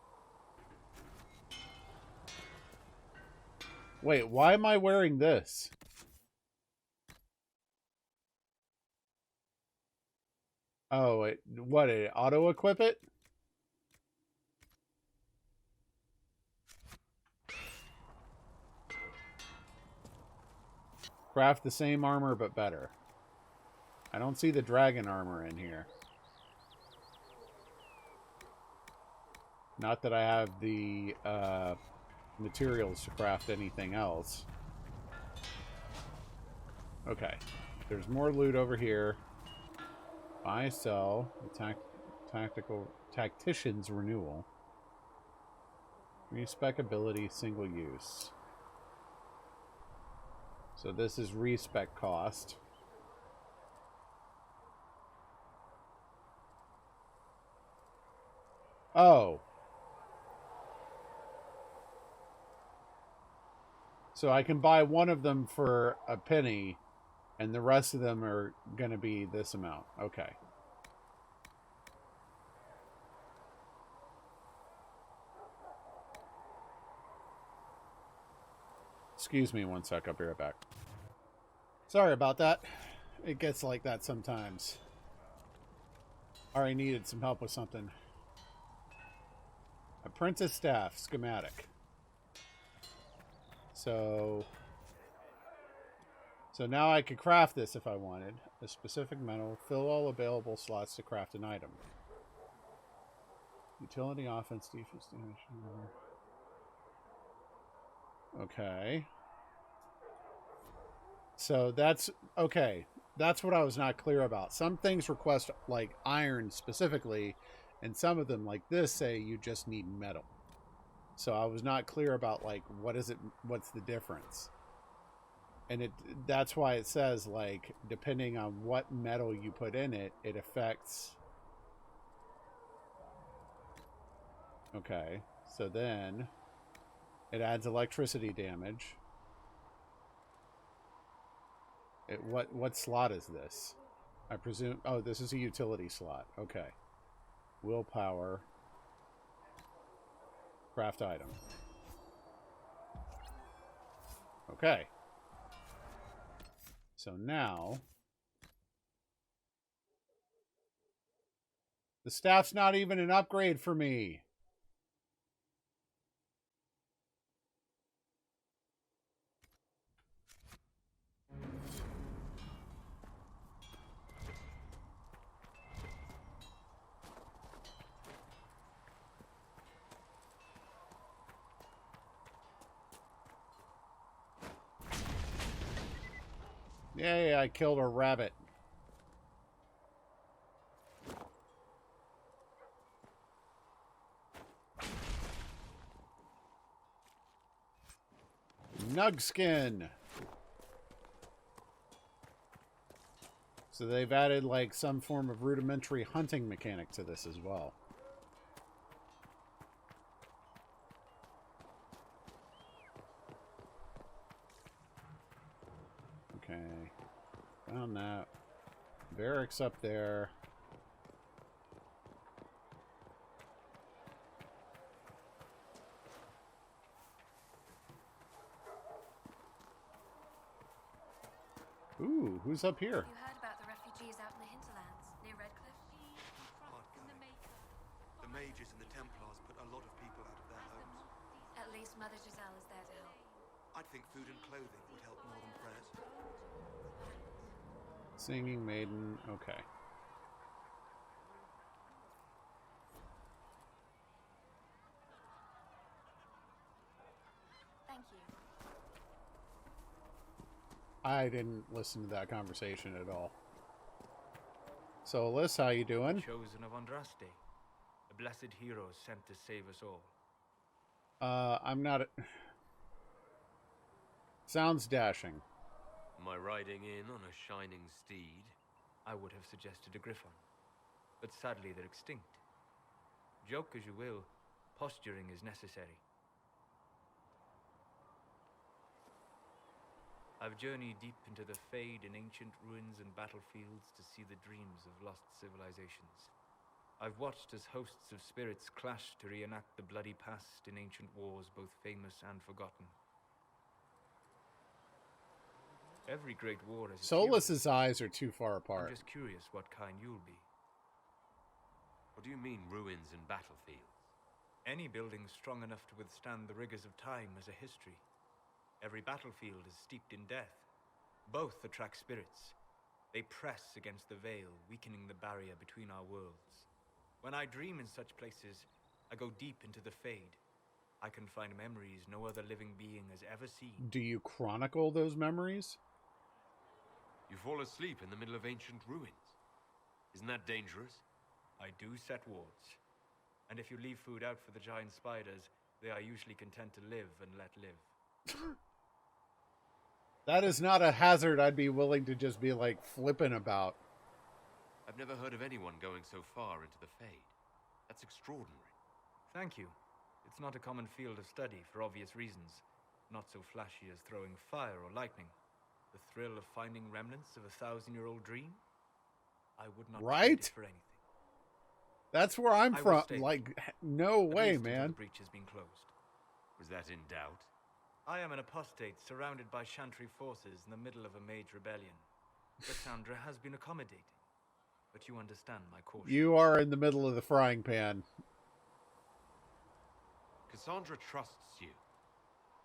[SPEAKER 1] Wait, why am I wearing this? Oh, what, it auto-equip it? Craft the same armor, but better. I don't see the dragon armor in here. Not that I have the materials to craft anything else. Okay. There's more loot over here. Buy, sell, tactician's renewal. Respec ability, single use. So this is respec cost. Oh. So I can buy one of them for a penny, and the rest of them are going to be this amount. Okay. Excuse me one sec, I'll be right back. Sorry about that. It gets like that sometimes. Already needed some help with something. Apprentice staff, schematic. So now I could craft this if I wanted. A specific metal. Fill all available slots to craft an item. Utility, offense, defense, damage. Okay. So that's... Okay. That's what I was not clear about. Some things request, like, iron specifically, and some of them, like this, say you just need metal. So I was not clear about, like, what's the difference? And that's why it says, like, depending on what metal you put in it, it affects... Okay, so then it adds electricity damage. What slot is this? I presume... Oh, this is a utility slot. Okay. Willpower. Craft item. Okay. So now... The staff's not even an upgrade for me. Yay, I killed a rabbit. Nugskin. So they've added like some form of rudimentary hunting mechanic to this as well. Okay. Found that. Barracks up there. Ooh, who's up here?
[SPEAKER 7] You heard about the refugees out in the hinterlands near Redcliffe?
[SPEAKER 16] The mages and the Templars put a lot of people out of their homes.
[SPEAKER 7] At least Mother Giselle is there to help.
[SPEAKER 16] I'd think food and clothing would help more than prayers.
[SPEAKER 1] Singing maiden. Okay.
[SPEAKER 7] Thank you.
[SPEAKER 1] I didn't listen to that conversation at all. So, Alyss, how you doing?
[SPEAKER 9] Chosen of Andraste, a blessed hero sent to save us all.
[SPEAKER 1] I'm not... Sounds dashing.
[SPEAKER 18] Am I riding in on a shining steed?
[SPEAKER 9] I would have suggested a griffon, but sadly they're extinct. Joke as you will, posturing is necessary. I've journeyed deep into the Fade in ancient ruins and battlefields to see the dreams of lost civilizations. I've watched as hosts of spirits clash to reenact the bloody past in ancient wars, both famous and forgotten. Every great war has its
[SPEAKER 1] Solus' eyes are too far apart.
[SPEAKER 9] I'm just curious what kind you'll be.
[SPEAKER 4] What do you mean, ruins and battlefields?
[SPEAKER 9] Any building strong enough to withstand the rigors of time has a history. Every battlefield is steeped in death. Both attract spirits. They press against the veil, weakening the barrier between our worlds. When I dream in such places, I go deep into the Fade. I can find memories no other living being has ever seen.
[SPEAKER 1] Do you chronicle those memories?
[SPEAKER 4] You fall asleep in the middle of ancient ruins. Isn't that dangerous?
[SPEAKER 9] I do set wards. And if you leave food out for the giant spiders, they are usually content to live and let live.
[SPEAKER 1] That is not a hazard I'd be willing to just be like flipping about.
[SPEAKER 4] I've never heard of anyone going so far into the Fade. That's extraordinary.
[SPEAKER 9] Thank you. It's not a common field of study for obvious reasons. Not so flashy as throwing fire or lightning. The thrill of finding remnants of a 1,000-year-old dream? I would not trade it for anything.
[SPEAKER 1] That's where I'm from. Like, no way, man.
[SPEAKER 9] The breach has been closed.
[SPEAKER 4] Was that in doubt?
[SPEAKER 9] I am an apostate surrounded by Chantry forces in the middle of a mage rebellion. Cassandra has been accommodating, but you understand my caution.
[SPEAKER 1] You are in the middle of the frying pan.
[SPEAKER 4] Cassandra trusts you.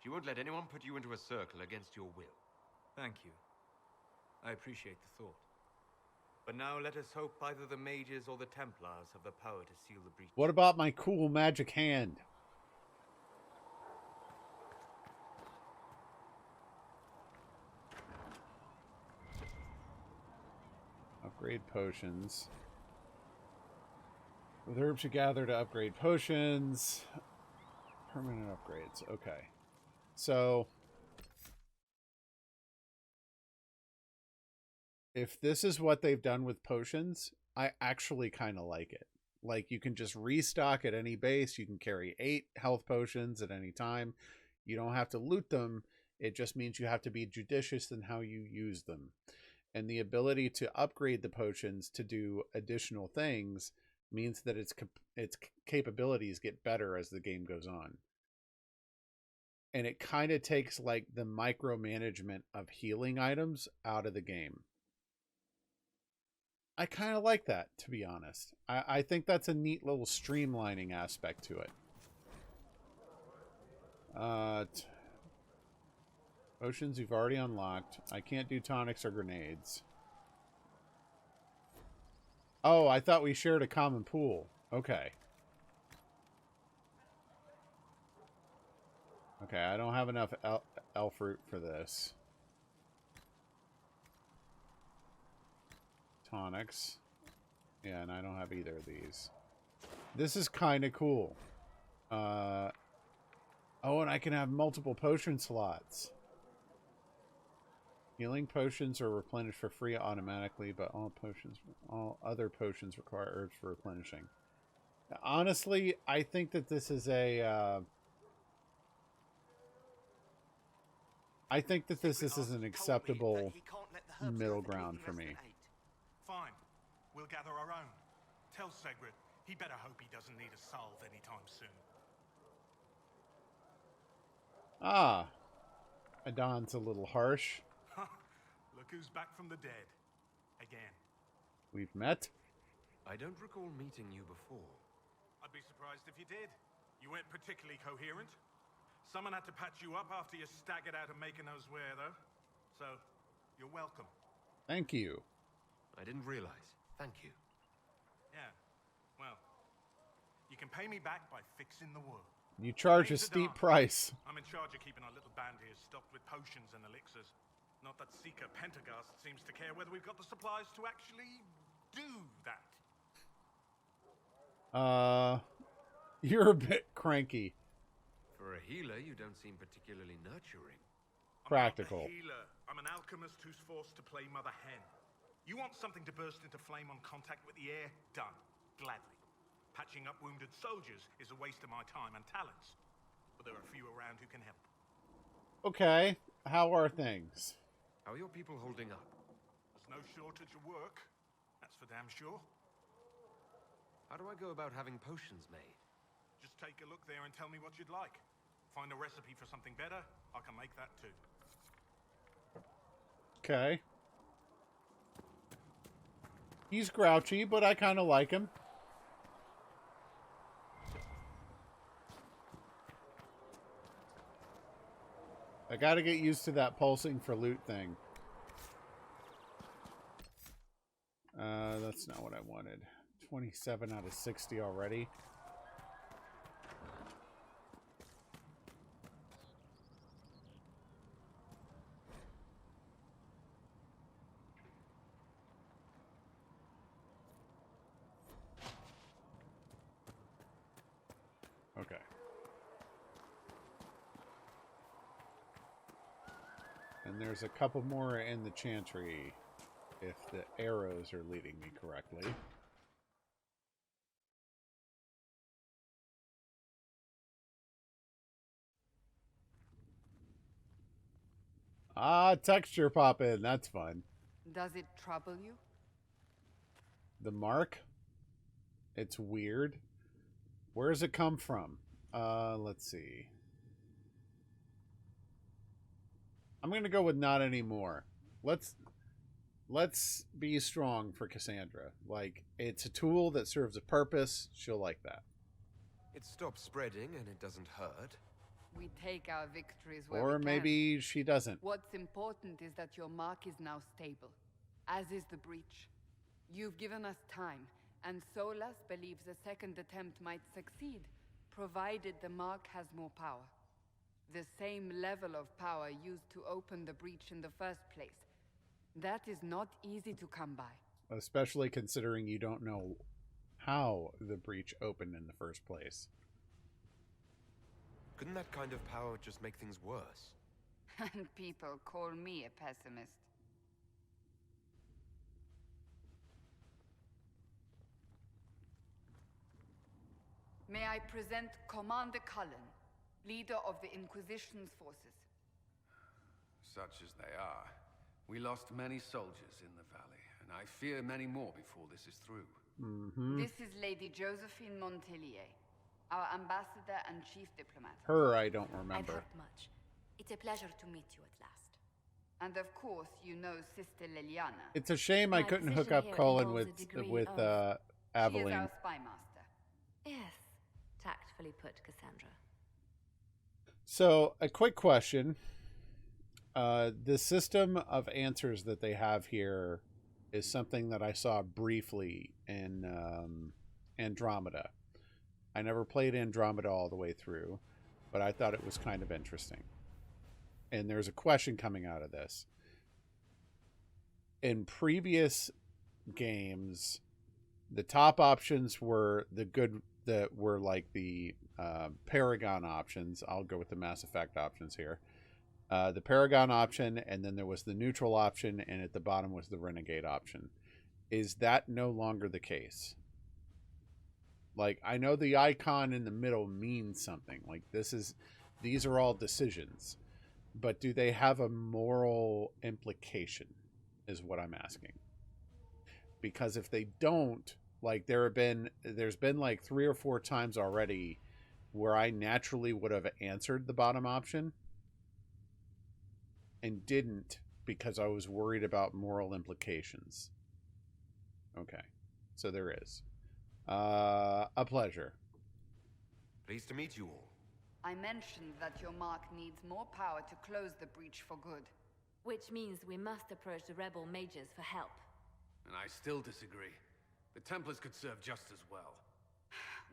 [SPEAKER 4] She won't let anyone put you into a circle against your will.
[SPEAKER 9] Thank you. I appreciate the thought. But now let us hope either the mages or the Templars have the power to seal the breach.
[SPEAKER 1] What about my cool magic hand? Upgrade potions. With herbs you gather to upgrade potions. Permanent upgrades. Okay. So, if this is what they've done with potions, I actually kind of like it. Like, you can just restock at any base. You can carry 8 health potions at any time. You don't have to loot them. It just means you have to be judicious in how you use them. And the ability to upgrade the potions to do additional things means that its capabilities get better as the game goes on. And it kind of takes like the micromanagement of healing items out of the game. I kind of like that, to be honest. I think that's a neat little streamlining aspect to it. Potions you've already unlocked. I can't do tonics or grenades. Oh, I thought we shared a common pool. Okay. Okay, I don't have enough elf fruit for this. tonics. Yeah, and I don't have either of these. This is kind of cool. Oh, and I can have multiple potion slots. Healing potions are replenished for free automatically, but all other potions require herbs for replenishing. Honestly, I think that this is a... I think that this is an acceptable middle ground for me.
[SPEAKER 22] Fine. We'll gather our own. Tell Segrid he better hope he doesn't need a salve anytime soon.
[SPEAKER 1] Ah. Adon's a little harsh.
[SPEAKER 22] Look who's back from the dead. Again.
[SPEAKER 1] We've met?
[SPEAKER 4] I don't recall meeting you before.
[SPEAKER 22] I'd be surprised if you did. You weren't particularly coherent. Someone had to patch you up after you staggered out of making those wear, though. So, you're welcome.
[SPEAKER 1] Thank you.
[SPEAKER 4] I didn't realize. Thank you.
[SPEAKER 22] Yeah. Well, you can pay me back by fixing the world.
[SPEAKER 1] You charge a steep price.
[SPEAKER 22] I'm in charge of keeping our little band here stocked with potions and elixirs. Not that Seeker Pentagast seems to care whether we've got the supplies to actually do that.
[SPEAKER 1] You're a bit cranky.
[SPEAKER 4] For a healer, you don't seem particularly nurturing.
[SPEAKER 1] Practical.
[SPEAKER 22] I'm not a healer. I'm an alchemist who's forced to play Mother Hen. You want something to burst into flame on contact with the air? Done. Gladly. Patching up wounded soldiers is a waste of my time and talents. But there are a few around who can help.
[SPEAKER 1] Okay. How are things?
[SPEAKER 4] How are your people holding up?
[SPEAKER 22] There's no shortage of work. That's for damn sure.
[SPEAKER 4] How do I go about having potions made?
[SPEAKER 22] Just take a look there and tell me what you'd like. Find a recipe for something better, I can make that too.
[SPEAKER 1] Okay. He's grouchy, but I kind of like him. I gotta get used to that pulsing for loot thing. That's not what I wanted. 27 out of 60 already. Okay. And there's a couple more in the chantry, if the arrows are leading me correctly. Ah, texture pop in. That's fun.
[SPEAKER 6] Does it trouble you?
[SPEAKER 1] The mark? It's weird. Where does it come from? Let's see. I'm going to go with not anymore. Let's be strong for Cassandra. Like, it's a tool that serves a purpose. She'll like that.
[SPEAKER 4] It stops spreading and it doesn't hurt.
[SPEAKER 6] We take our victories where
[SPEAKER 1] Or
[SPEAKER 6] we
[SPEAKER 1] maybe
[SPEAKER 6] can.
[SPEAKER 1] she doesn't.
[SPEAKER 6] What's important is that your mark is now stable, as is the breach. You've given us time, and Solas believes a second attempt might succeed, provided the mark has more power. The same level of power used to open the breach in the first place. That is not easy to come by.
[SPEAKER 1] Especially considering you don't know how the breach opened in the first place.
[SPEAKER 4] Couldn't that kind of power just make things worse?
[SPEAKER 6] And people call me a pessimist. May I present Commander Cullen, leader of the Inquisition's forces.
[SPEAKER 11] Such as they are, we lost many soldiers in the valley, and I fear many more before this is through.
[SPEAKER 1] Mm-hmm.
[SPEAKER 6] This is Lady Josephine Montelier, our ambassador and chief diplomat.
[SPEAKER 1] Her, I don't remember.
[SPEAKER 13] I've heard much. It's a pleasure to meet you at last.
[SPEAKER 6] And of course, you know Sister Liliana.
[SPEAKER 1] It's a shame I couldn't hook up Cullen with Aveline.
[SPEAKER 6] She is our spy master.
[SPEAKER 13] Yes, tactfully put, Cassandra.
[SPEAKER 1] So, a quick question. The system of answers that they have here is something that I saw briefly in Andromeda. I never played Andromeda all the way through, but I thought it was kind of interesting. And there's a question coming out of this. In previous games, the top options were the good, that were like the Paragon options. I'll go with the Mass Effect options here. The Paragon option, and then there was the neutral option, and at the bottom was the Renegade option. Is that no longer the case? Like, I know the icon in the middle means something. Like, these are all decisions. But do they have a moral implication, is what I'm asking. Because if they don't, like, there's been like 3 or 4 times already where I naturally would have answered the bottom option and didn't because I was worried about moral implications. Okay, so there is. A pleasure.
[SPEAKER 4] Pleased to meet you all.
[SPEAKER 6] I mentioned that your mark needs more power to close the breach for good.
[SPEAKER 7] Which means we must approach the rebel mages for help.
[SPEAKER 11] And I still disagree. The Templars could serve just as well.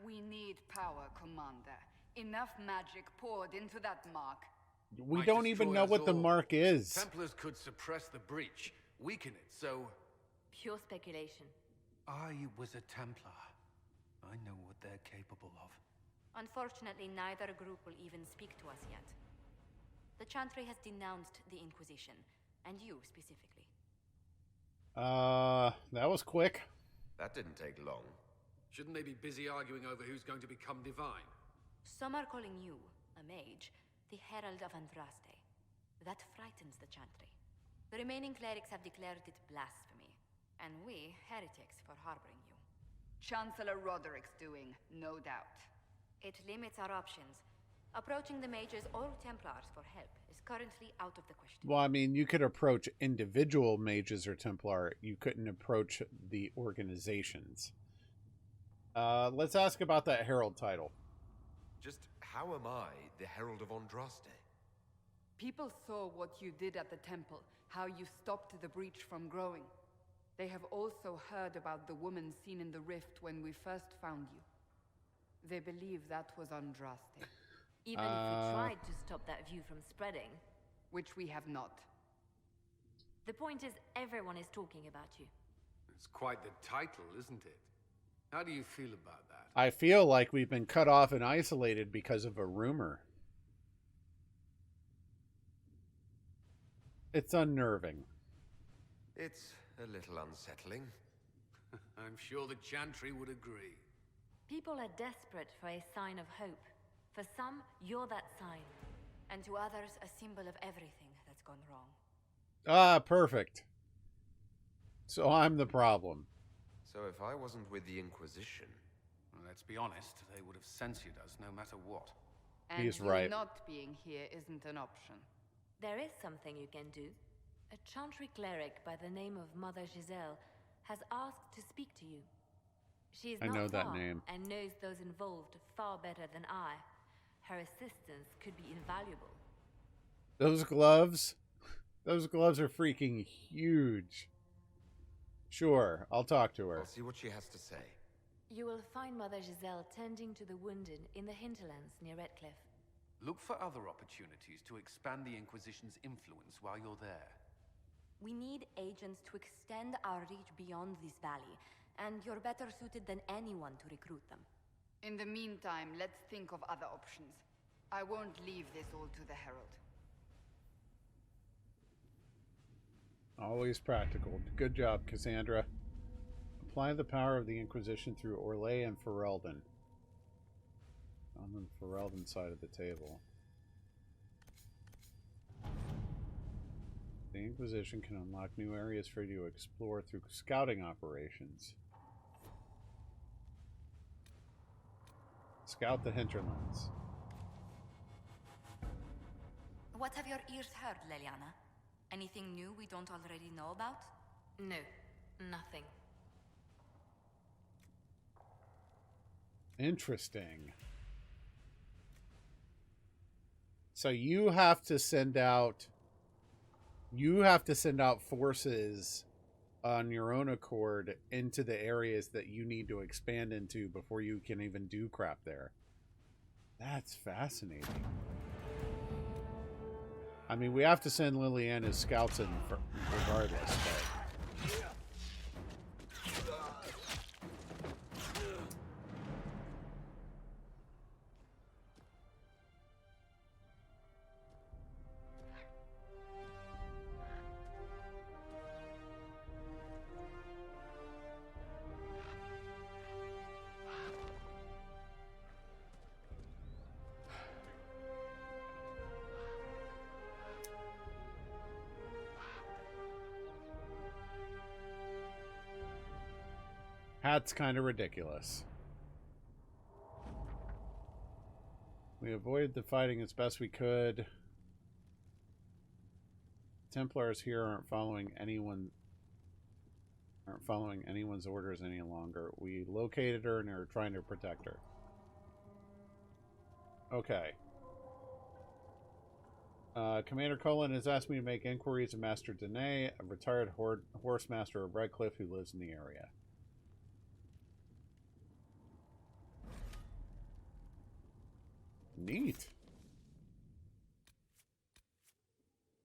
[SPEAKER 6] We need power, Commander. Enough magic poured into that mark.
[SPEAKER 1] We don't even know what the mark is.
[SPEAKER 11] Templars could suppress the breach, weaken it, so...
[SPEAKER 7] Pure speculation.
[SPEAKER 11] I was a Templar. I know what they're capable of.
[SPEAKER 13] Unfortunately, neither group will even speak to us yet. The Chantry has denounced the Inquisition, and you specifically.
[SPEAKER 1] That was quick.
[SPEAKER 10] That didn't take long.
[SPEAKER 11] Shouldn't they be busy arguing over who's going to become divine?
[SPEAKER 13] Some are calling you, a mage, the Herald of Andraste. That frightens the Chantry. The remaining clerics have declared it blasphemy, and we, heretics, for harboring you.
[SPEAKER 6] Chancellor Roderick's doing, no doubt.
[SPEAKER 13] It limits our options. Approaching the mages or Templars for help is currently out of the question.
[SPEAKER 1] Well, I mean, you could approach individual mages or Templar. You couldn't approach the organizations. Let's ask about that Herald title.
[SPEAKER 4] Just how am I the Herald of Andraste?
[SPEAKER 6] People saw what you did at the temple, how you stopped the breach from growing. They have also heard about the woman seen in the rift when we first found you. They believe that was Andraste.
[SPEAKER 7] Even if we tried to stop that view from spreading.
[SPEAKER 6] Which we have not.
[SPEAKER 7] The point is, everyone is talking about you.
[SPEAKER 11] It's quite the title, isn't it? How do you feel about that?
[SPEAKER 1] I feel like we've been cut off and isolated because of a rumor. It's unnerving.
[SPEAKER 4] It's a little unsettling.
[SPEAKER 11] I'm sure the Chantry would agree.
[SPEAKER 7] People are desperate for a sign of hope. For some, you're that sign.
[SPEAKER 13] And to others, a symbol of everything that's gone wrong.
[SPEAKER 1] Ah, perfect. So I'm the problem.
[SPEAKER 4] So if I wasn't with the Inquisition...
[SPEAKER 11] Well, let's be honest, they would have censored us no matter what.
[SPEAKER 6] And
[SPEAKER 1] he's right.
[SPEAKER 6] Not being here isn't an option.
[SPEAKER 7] There is something you can do. A Chantry cleric by the name of Mother Giselle has asked to speak to you. She is not
[SPEAKER 1] that
[SPEAKER 7] far
[SPEAKER 1] name.
[SPEAKER 7] and knows those involved far better than I. Her assistance could be invaluable.
[SPEAKER 1] Those gloves are freaking huge. Sure, I'll talk to her.
[SPEAKER 4] I'll see what she has to say.
[SPEAKER 7] You will find Mother Giselle tending to the wounded in the hinterlands near Redcliffe.
[SPEAKER 11] Look for other opportunities to expand the Inquisition's influence while you're there.
[SPEAKER 13] We need agents to extend our reach beyond this valley, and you're better suited than anyone to recruit them.
[SPEAKER 6] In the meantime, let's think of other options. I won't leave this all to the Herald.
[SPEAKER 1] Always practical. Good job, Cassandra. Apply the power of the Inquisition through Orlais and Ferelden. On the Ferelden side of the table. The Inquisition can unlock new areas for you to explore through scouting operations. Scout the hinterlands.
[SPEAKER 13] What have your ears heard, Leliana? Anything new we don't already know about?
[SPEAKER 7] No, nothing.
[SPEAKER 1] Interesting. So you have to send out forces on your own accord into the areas that you need to expand into before you can even do crap there. That's fascinating. I mean, we have to send Liliana's scouts in regardless, but... That's kind of ridiculous. We avoided the fighting as best we could. Templars here aren't following anyone's orders any longer. We located her and are trying to protect her. Okay. Commander Cullen has asked me to make inquiries of Master Danae, a retired horse master of Redcliffe who lives in the area. Neat.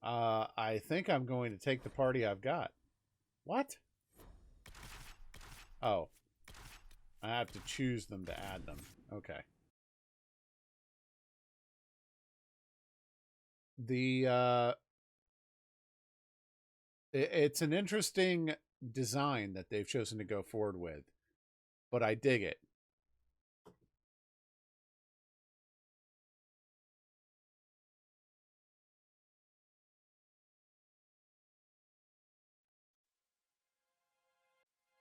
[SPEAKER 1] I think I'm going to take the party I've got. What? Oh. I have to choose them to add them. Okay. It's an interesting design that they've chosen to go forward with, but I dig it.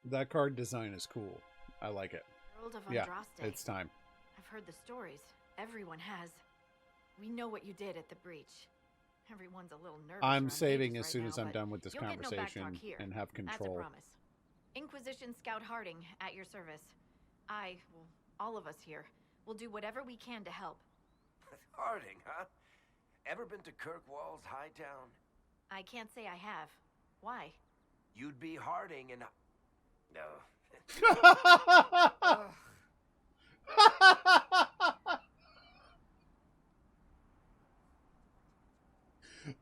[SPEAKER 1] That card design is cool. I like it.
[SPEAKER 14] Herald of
[SPEAKER 1] Yeah,
[SPEAKER 14] Andraste.
[SPEAKER 1] it's time.
[SPEAKER 14] I've heard the stories. Everyone has. We know what you did at the breach. Everyone's a little nervous.
[SPEAKER 1] I'm saving
[SPEAKER 14] mages
[SPEAKER 1] as soon
[SPEAKER 14] right
[SPEAKER 1] as
[SPEAKER 14] now,
[SPEAKER 1] I'm
[SPEAKER 14] but
[SPEAKER 1] done with this
[SPEAKER 14] you'll get no back
[SPEAKER 1] conversation
[SPEAKER 14] talk here.
[SPEAKER 1] and have
[SPEAKER 14] That's a
[SPEAKER 1] control.
[SPEAKER 14] promise. Inquisition Scout Harding at your service. All of us here, will do whatever we can to help.
[SPEAKER 10] Harding, huh? Ever been to Kirkwall's Hightown?
[SPEAKER 14] I can't say I have. Why?
[SPEAKER 10] You'd be Harding and... No.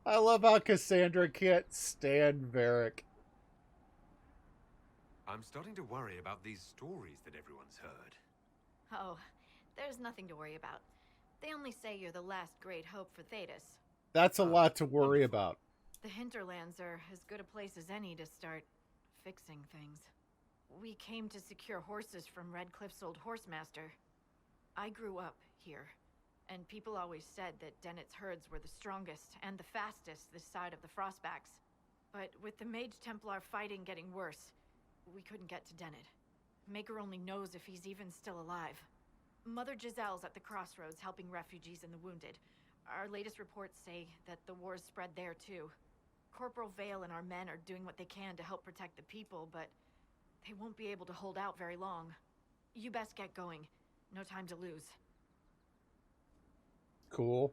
[SPEAKER 1] I love how Cassandra can't stand Varric.
[SPEAKER 4] I'm starting to worry about these stories that everyone's heard.
[SPEAKER 14] Oh, there's nothing to worry about. They only say you're the last great hope for Thetis.
[SPEAKER 1] That's a lot to worry about.
[SPEAKER 14] The hinterlands are as good a place as any to start fixing things. We came to secure horses from Redcliffe's old horsemaster. I grew up here, and people always said that Dennett's herds were the strongest and the fastest this side of the Frostbacks. But with the Mage Templar fighting getting worse, we couldn't get to Dennett. Maker only knows if he's even still alive. Mother Giselle's at the crossroads helping refugees and the wounded. Our latest reports say that the war's spread there too. Corporal Vale and our men are doing what they can to help protect the people, but they won't be able to hold out very long. You best get going. No time to lose.
[SPEAKER 1] Cool.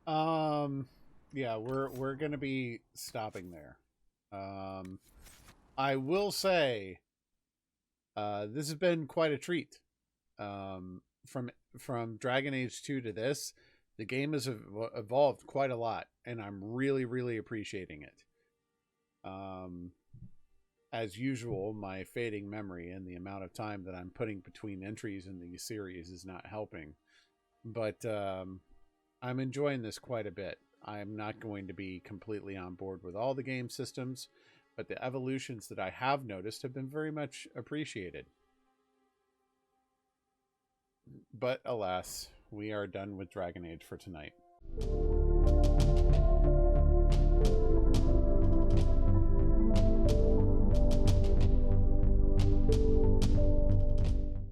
[SPEAKER 1] Yeah, we're gonna be stopping there. I will say, this has been quite a treat. From Dragon Age 2 to this, the game has evolved quite a lot, and I'm really, really appreciating it. As usual, my fading memory and the amount of time that I'm putting between entries in the series is not helping. But I'm enjoying this quite a bit. I'm not going to be completely on board with all the game systems, but the evolutions that I have noticed have been very much appreciated. But alas, we are done with Dragon Age for tonight.